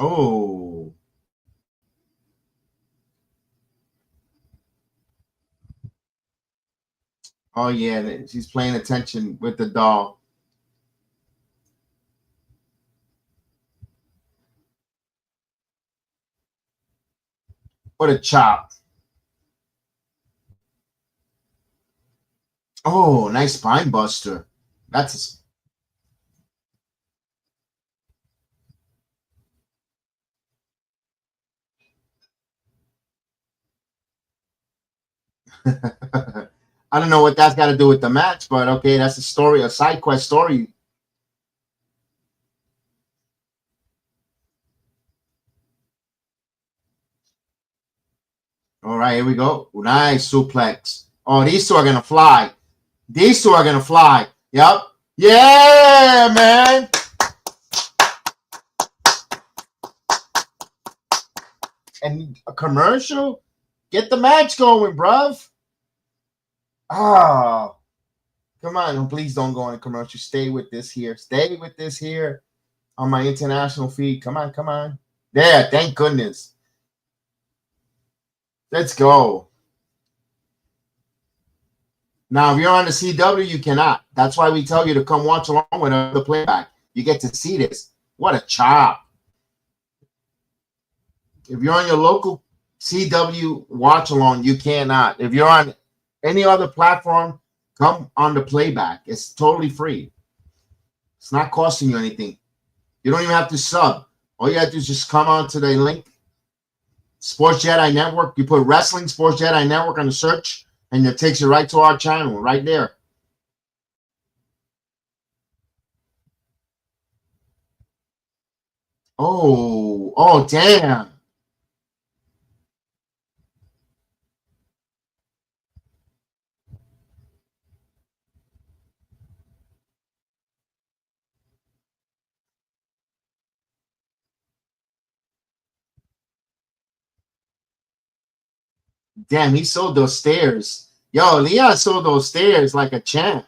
Speaker 1: Oh. Oh yeah, she's playing attention with the doll. What a chop. Oh, nice spine buster. That's I don't know what that's got to do with the match, but okay, that's a story, a side quest story. All right, here we go. Nice suplex. Oh, these two are gonna fly. These two are gonna fly. Yep. Yeah, man. And a commercial. Get the match going, bruv. Oh, come on. Please don't go on a commercial. Stay with this here. Stay with this here on my international feed. Come on, come on. There, thank goodness. Let's go. Now, if you're on the CW, you cannot. That's why we tell you to come watch along with the playback. You get to see this. What a chop. If you're on your local CW watch along, you cannot. If you're on any other platform, come on the playback. It's totally free. It's not costing you anything. You don't even have to sub. All you have to do is just come on to the link, Sports Jedi Network. You put Wrestling Sports Jedi Network on the search, and it takes you right to our channel, right there. Oh, damn. Damn, he sold those stairs. Yo, Leon sold those stairs like a champ.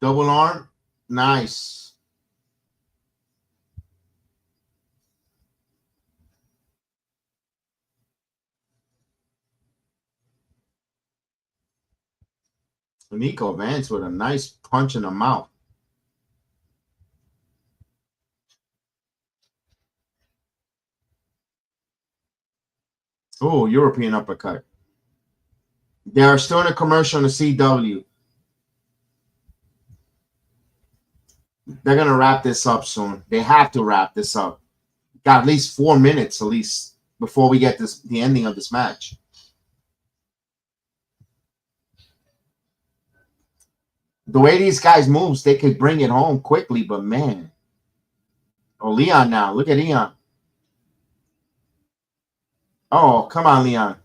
Speaker 1: Double arm. Nice. Nico Vance with a nice punch in the mouth. Oh, European uppercut. They are still in a commercial on the CW. They're going to wrap this up soon. They have to wrap this up. Got at least 4 minutes, at least, before we get the ending of this match. The way these guys moves, they could bring it home quickly, but man. Oh, Leon now. Look at Leon. Oh, come on, Leon.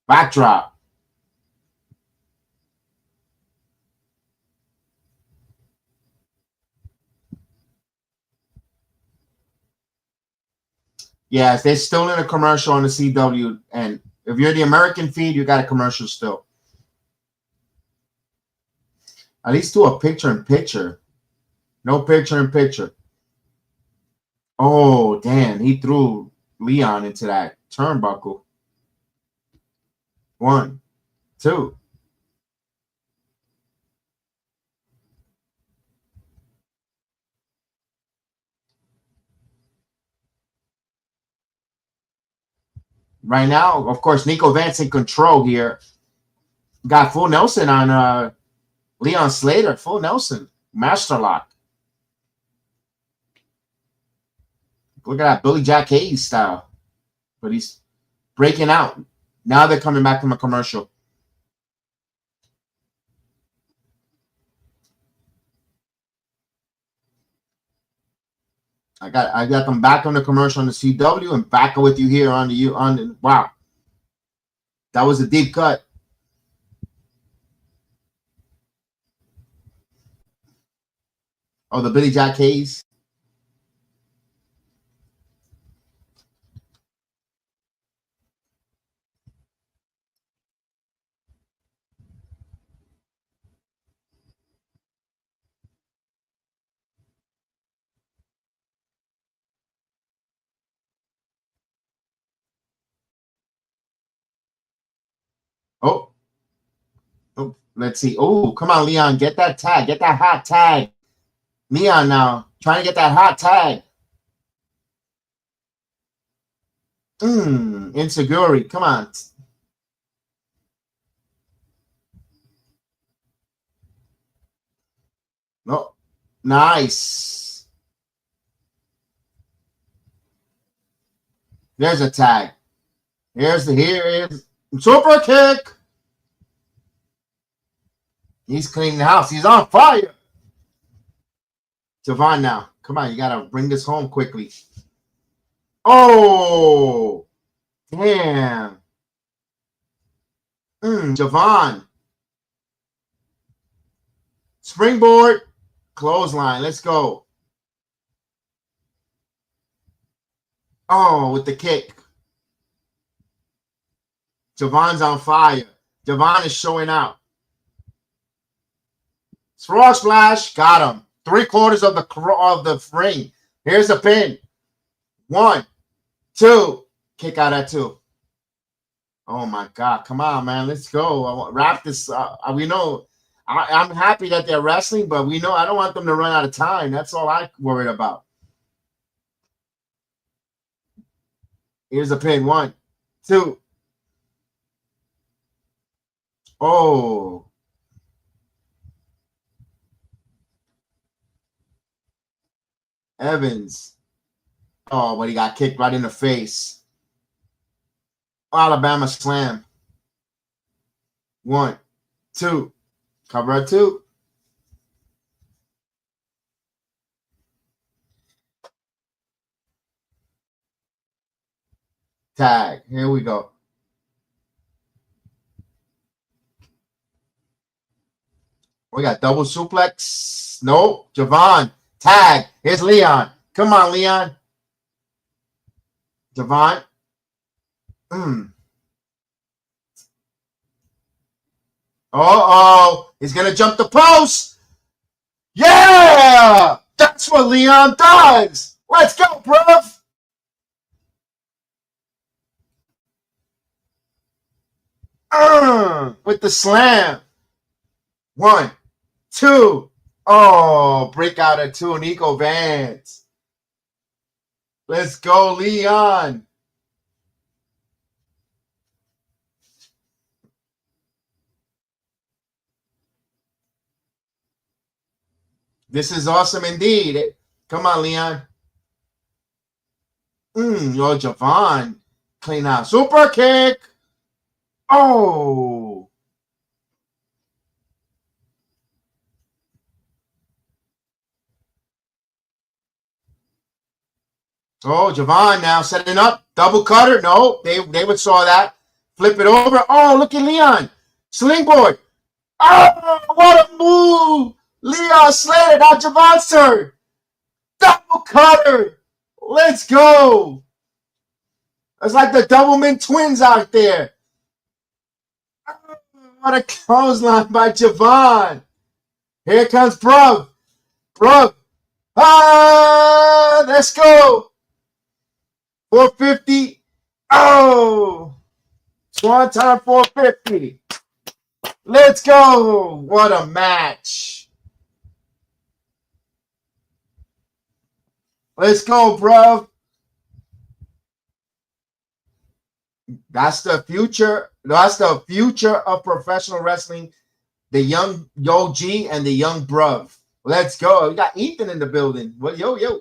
Speaker 1: Backdrop. Yes, they're still in a commercial on the CW. And if you're the American feed, you got a commercial still. At least do a picture-in-picture. No picture-in-picture. Oh, damn. He threw Leon into that turnbuckle. 1, 2. Right now, of course, Nico Vance in control here. Got full Nelson on Leon Slater. Full Nelson. Master lock. Look at that Billy Jack Hayes style. But he's breaking out. Now they're coming back from a commercial. I got them back on the commercial on the CW and back with you here on the wow. That was a deep cut. Oh, the Billy Jack Hayes. Oh. Oh, let's see. Oh, come on, Leon. Get that tag. Get that hot tag. Leon now. Trying to get that hot tag. Insecurity. Come on. No. Nice. There's a tag. Here is super kick. He's cleaning the house. He's on fire. Javon now. Come on, you got to bring this home quickly. Oh, damn. Javon. Springboard. Clothesline. Let's go. Oh, with the kick. Javon's on fire. Javon is showing out. Frog splash. Got him. 3/4 of the ring. Here's a pin. 1, 2. Kick out at 2. Oh my God! Come on, man. Let's go. Wrap this. We know. I'm happy that they're wrestling, but we know I don't want them to run out of time. That's all I'm worried about. Here's a pin. 1, 2. Oh. Evans. Oh, but he got kicked right in the face. Alabama slam. 1, 2. Cover at 2. Tag. Here we go. We got double suplex. Nope. Javon. Tag. Here's Leon. Come on, Leon. Javon. Uh-oh. He's going to jump the post. Yeah! That's what Leon does. Let's go, bruv. With the slam. 1, 2. Oh, break out at 2. Nico Vance. Let's go, Leon. This is awesome indeed. Come on, Leon. Yo, Javon. Clean out. Super kick. Oh. Oh, Javon now setting up. Double cutter. No, they would saw that. Flip it over. Oh, look at Leon. Slingboard. Oh, what a move. Leon slammed. Now Javon's turn. Double cutter. Let's go. It's like the Doubleman twins out there. What a clothesline by Javon. Here comes Brug. Brug. Ah, let's go. 450. Oh. Swanton 450. Let's go. What a match. Let's go, bro. That's the future. That's the future of professional wrestling. The young Yo G and the young bruv. Let's go. We got Ethan in the building. Well, yo.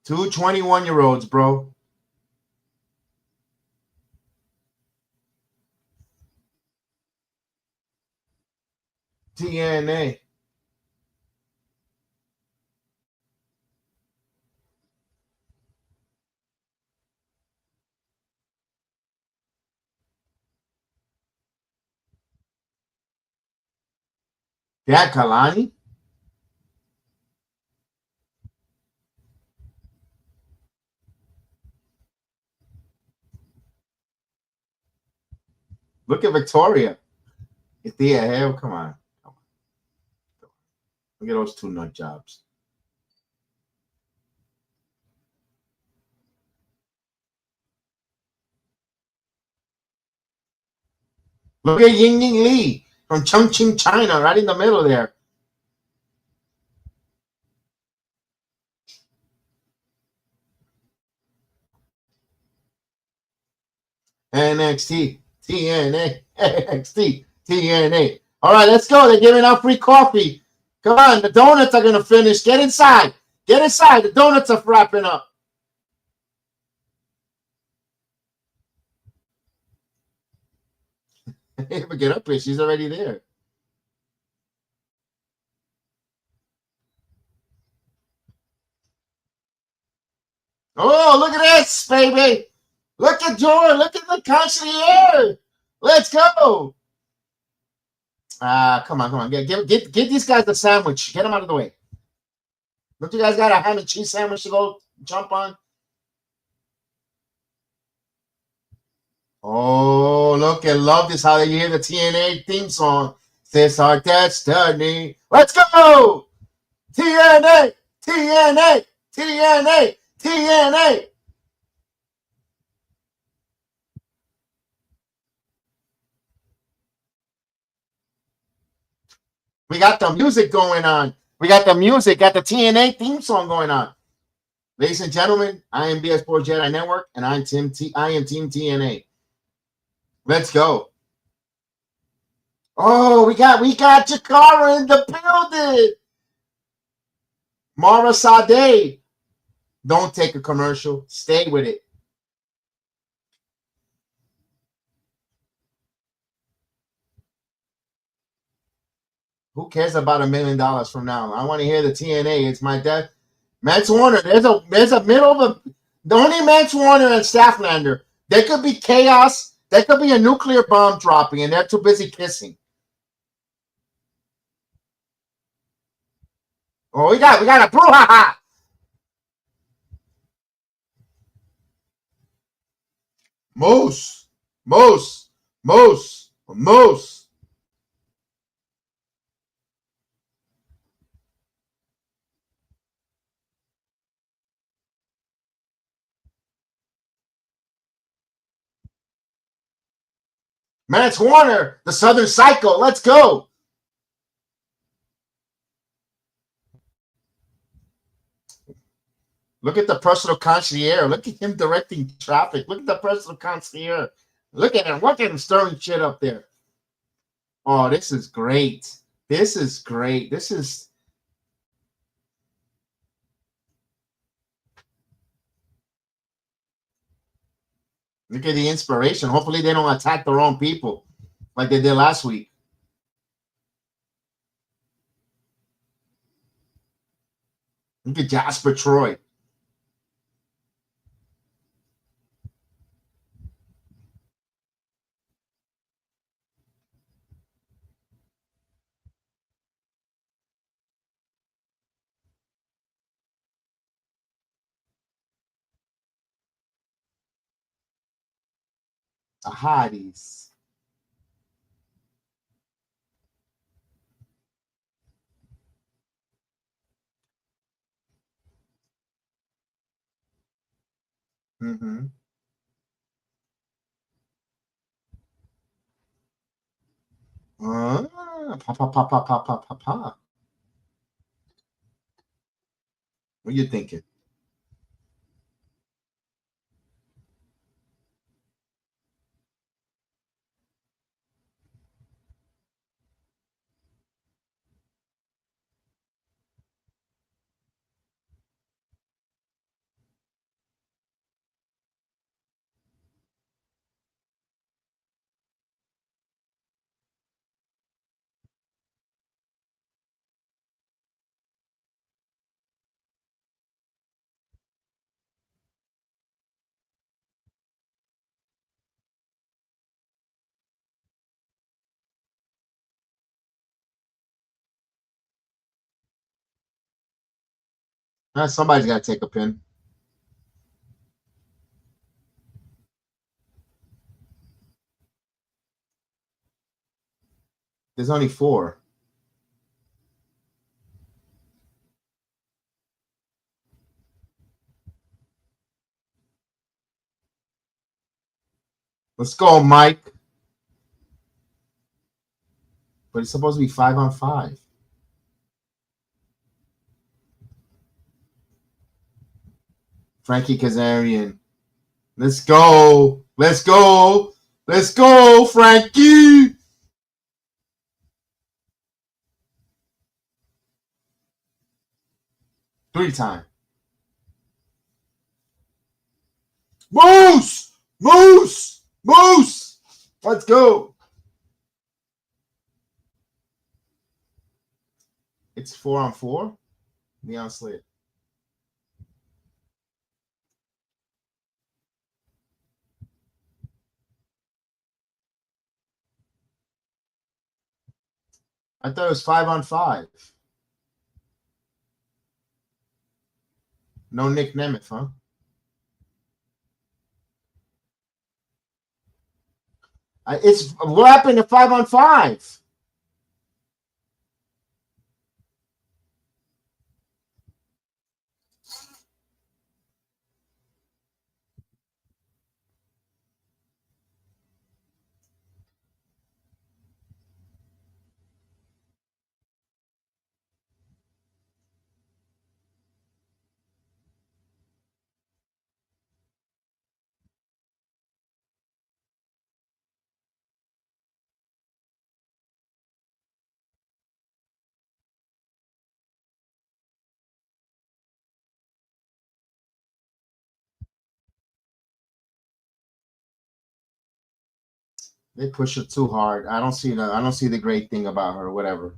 Speaker 1: Two 21-year-olds, bro. TNA. Dad Kalani? Look at Victoria. Thea Hale, come on. Look at those two nut jobs. Look at Ying Ying Lee from Chongqing, China, right in the middle there. NXT, TNA, NXT, TNA. All right, let's go. They're giving out free coffee. Come on, the donuts are going to finish. Get inside. Get inside. The donuts are wrapping up. But get up here. She's already there. Oh, look at this, baby. Look at Jordan. Look at the concierge. Let's go. Come on. Get these guys a sandwich. Get them out of the way. Don't you guys got a ham and cheese sandwich to go jump on? Oh, look and love this. How you hear the TNA theme song. This our destiny. Let's go. TNA, TNA, TNA, TNA. We got the music going on. We got the music, got the TNA theme song going on. Ladies and gentlemen, I am BS Sports Jedi Network, and I am Team TNA. Let's go. Oh, we got Jakara in the building. Mara Sade. Don't take a commercial. Stay with it. Who cares about $1 million from now? I want to hear the TNA. It's my dad. Max Warner. There's a middle of the only Max Warner and Stafflander. There could be chaos. There could be a nuclear bomb dropping, and they're too busy kissing. Oh, we got a brouhaha. Moose, Moose, Moose, Moose. Mance Warner, the Southern Psycho. Let's go. Look at the personal concierge. Look at him directing traffic. Look at the personal concierge. Look at him. Look at him stirring shit up there. Oh, this is great. This is great. This is. Look at the inspiration. Hopefully, they don't attack the wrong people like they did last week. Look at Jasper Troy. The hotties. Mm-hmm. Pa, pa, pa, pa, pa, pa, pa, pa. What are you thinking? Somebody's got to take a pin. There's only 4. Let's go, Mike. But it's supposed to be 5-on-5. Frankie Kazarian. Let's go. Let's go. Let's go, Frankie. Three time. Moose. Moose. Moose. Let's go. It's 4-on-4. Leon Slade. I thought it was 5-on-5. No Nick Nemeth, huh? It's what happened to 5-on-5? They push her too hard. I don't see the great thing about her. Whatever.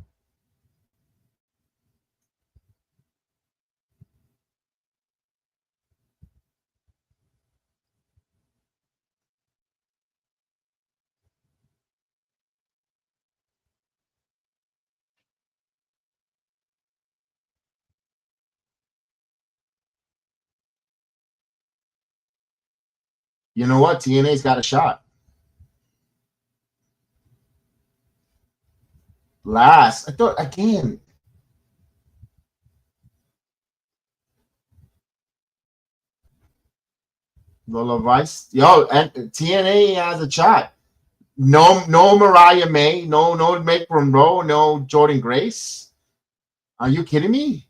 Speaker 1: You know what? TNA's got a shot. Last, I thought again. Lola Vice, yo, and TNA has a shot. No Mariah May, no Meg Monroe, no Jordan Grace. Are you kidding me?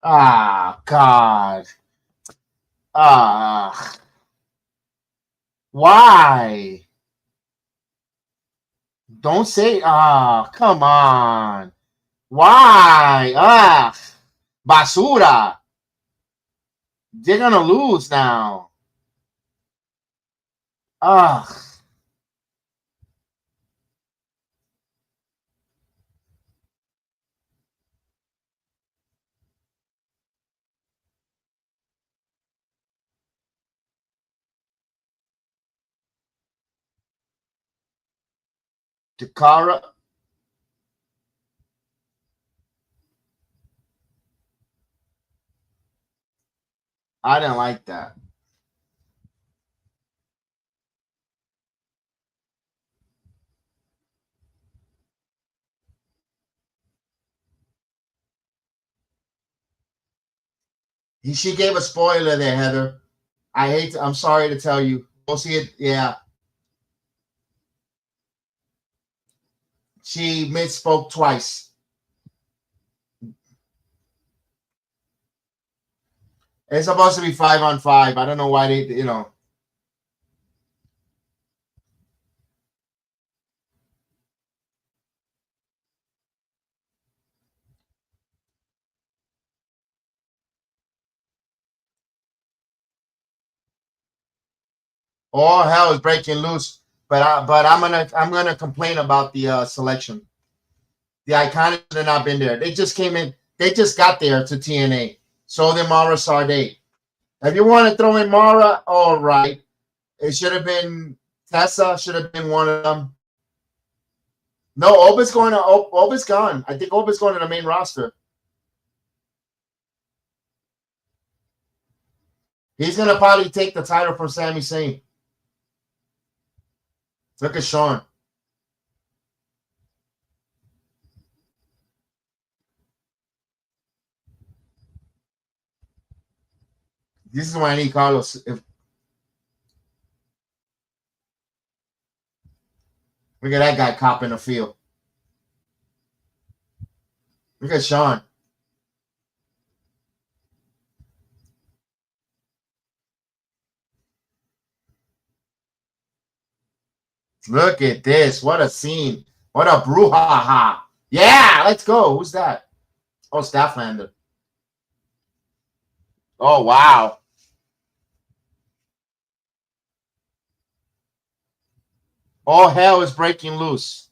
Speaker 1: Ah, God. Ah, why? Don't say, come on. Why? Basura. They're gonna lose now. Ah, Takara. I didn't like that. She gave a spoiler there, Heather. I'm sorry to tell you. We'll see it. Yeah. She misspoke twice. It's supposed to be 5-on-5. I don't know why they. All hell is breaking loose. But I'm gonna complain about the selection. The Iconics have not been there. They just came in. They just got there to TNA. So did Mara Sade. If you want to throw in Mara, all right. It should have been Tessa. Should have been one of them. No, Oba's going to. Oba's gone. I think Oba's going to the main roster. He's gonna probably take the title from Sami Zayn. Look at Sean. This is why I need Carlos. Look at that guy copping the field. Look at Sean. Look at this. What a scene. What a brouhaha. Yeah, let's go. Who's that? Oh, Stafflander. Oh, wow. All hell is breaking loose.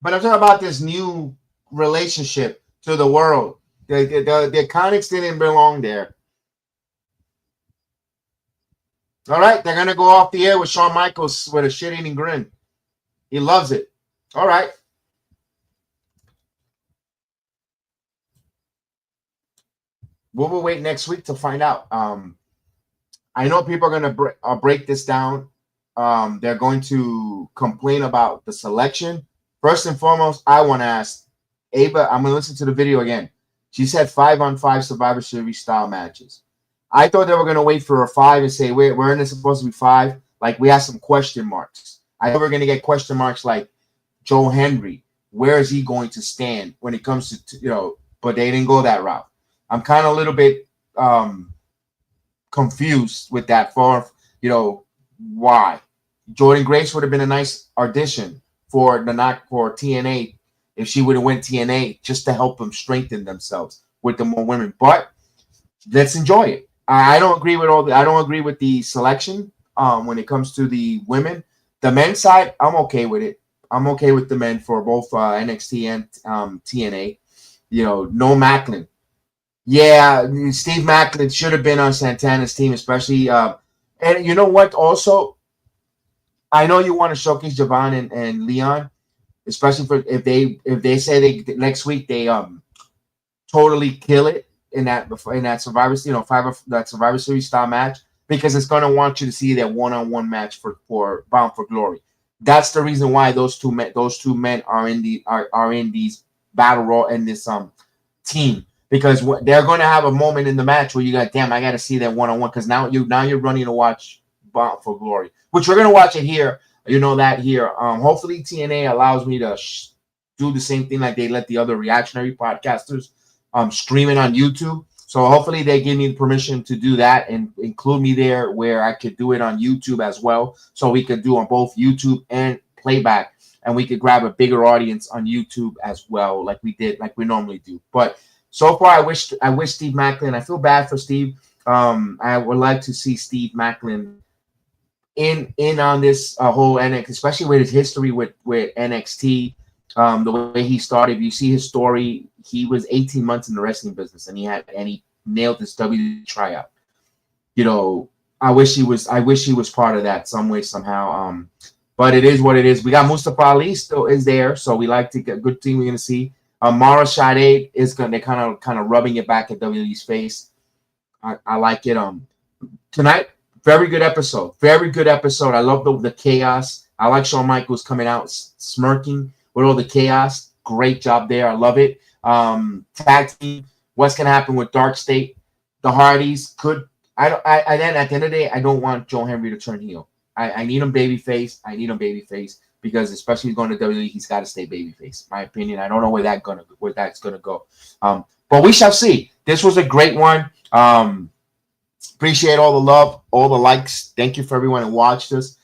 Speaker 1: But I'm talking about this new relationship to the world. The Iconics didn't belong there. All right, they're gonna go off the air with Shawn Michaels with a shit-eating grin. He loves it. All right. We'll wait next week to find out. I know people are gonna break this down. They're going to complain about the selection. First and foremost, I want to ask Ava. I'm gonna listen to the video again. She said 5-on-5 Survivor Series style matches. I thought they were gonna wait for a 5 and say we're in this supposed to be 5. Like we have some question marks. I thought we are gonna get question marks like Joe Henry. Where is he going to stand when it comes to But they didn't go that route. I'm kind of a little bit confused with that. Why? Jordan Grace would have been a nice audition for the not for TNA if she would have went TNA just to help them strengthen themselves with the more women. But let's enjoy it. I don't agree with I don't agree with the selection when it comes to the women. The men's side, I'm okay with it. I'm okay with the men for both NXT and TNA. You know, no Macklin. Yeah, Steve Macklin should have been on Santana's team, especially. And you know what? Also, I know you want to showcase Javon and Leon, especially for if they say they next week they totally kill it in that Survivor, that Survivor Series style match, because it's going to want you to see that one-on-one match for Bound for Glory. That's the reason why those two men are in these battle royal in this team, because they're going to have a moment in the match where you got, damn, I got to see that one-on-one, because now you're running to watch Bound for Glory, which we're going to watch it here. You know that here. Hopefully TNA allows me to do the same thing like they let the other reactionary podcasters stream it on YouTube. So hopefully they give me the permission to do that and include me there where I could do it on YouTube as well. So we could do on both YouTube and playback, and we could grab a bigger audience on YouTube as well, like we normally do. But so far, I wish Steve Macklin. I feel bad for Steve. I would like to see Steve Macklin in on this whole NXT, especially with his history with NXT. The way he started, if you see his story, he was 18 months in the wrestling business, and he nailed his WWE tryout. You know, I wish he was part of that some way, somehow. But it is what it is. We got Mustafa Ali still is there, so we like to get a good team. We're gonna see. Mara Shade is they're kind of rubbing it back at WWE's face. I like it. Tonight, very good episode. Very good episode. I love the chaos. I like Shawn Michaels coming out smirking with all the chaos. Great job there. I love it. Tag team. What's gonna happen with Dark State? The Hardys could. Then at the end of the day, I don't want Joe Henry to turn heel. I need him babyface. Because especially going to WWE, he's got to stay babyface. My opinion. I don't know where that's gonna go. But we shall see. This was a great one. Appreciate all the love, all the likes. Thank you for everyone who watched us.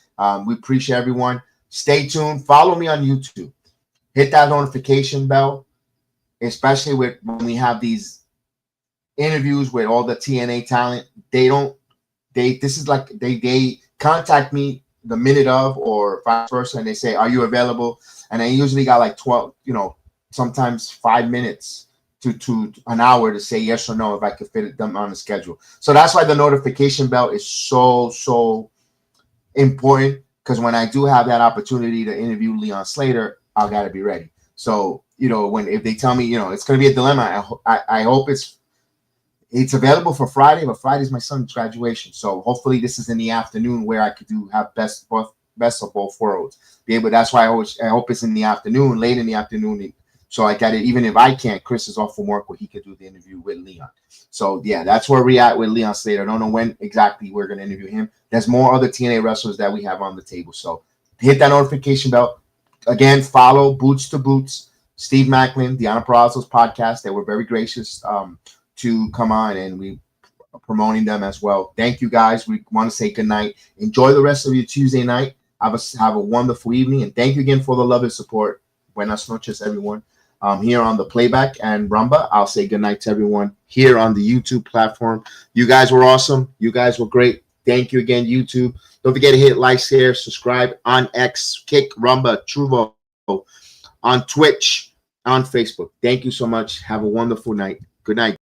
Speaker 1: We appreciate everyone. Stay tuned. Follow me on YouTube. Hit that notification bell, especially when we have these interviews with all the TNA talent. They contact me the minute of, or vice versa, and they say, are you available? And I usually got like 12, sometimes 5 minutes to an hour to say yes or no if I could fit them on the schedule. So that's why the notification bell is so important, because when I do have that opportunity to interview Leon Slater, I got to be ready. So, if they tell me, it's going to be a dilemma, I hope it's available for Friday, but Friday's my son's graduation. So hopefully this is in the afternoon where I could have best of both worlds. That's why I hope it's in the afternoon, late in the afternoon. So I got it. Even if I can't, Chris is off from work where he could do the interview with Leon. So yeah, that's where we're at with Leon Slater. I don't know when exactly we're going to interview him. There's more other TNA wrestlers that we have on the table. So hit that notification bell. Again, follow Boots to Boots, Steve Macklin, Deanna Perazzo's podcast. They were very gracious to come on, and we are promoting them as well. Thank you, guys. We want to say good night. Enjoy the rest of your Tuesday night. Have a wonderful evening, and thank you again for the love and support. Buenas noches, everyone. Here on the Playback and Rumba, I'll say good night to everyone here on the YouTube platform. You guys were awesome. You guys were great. Thank you again, YouTube. Don't forget to hit like, share, subscribe on X, Kick, Rumba, Truvo, on Twitch, on Facebook. Thank you so much. Have a wonderful night. Good night.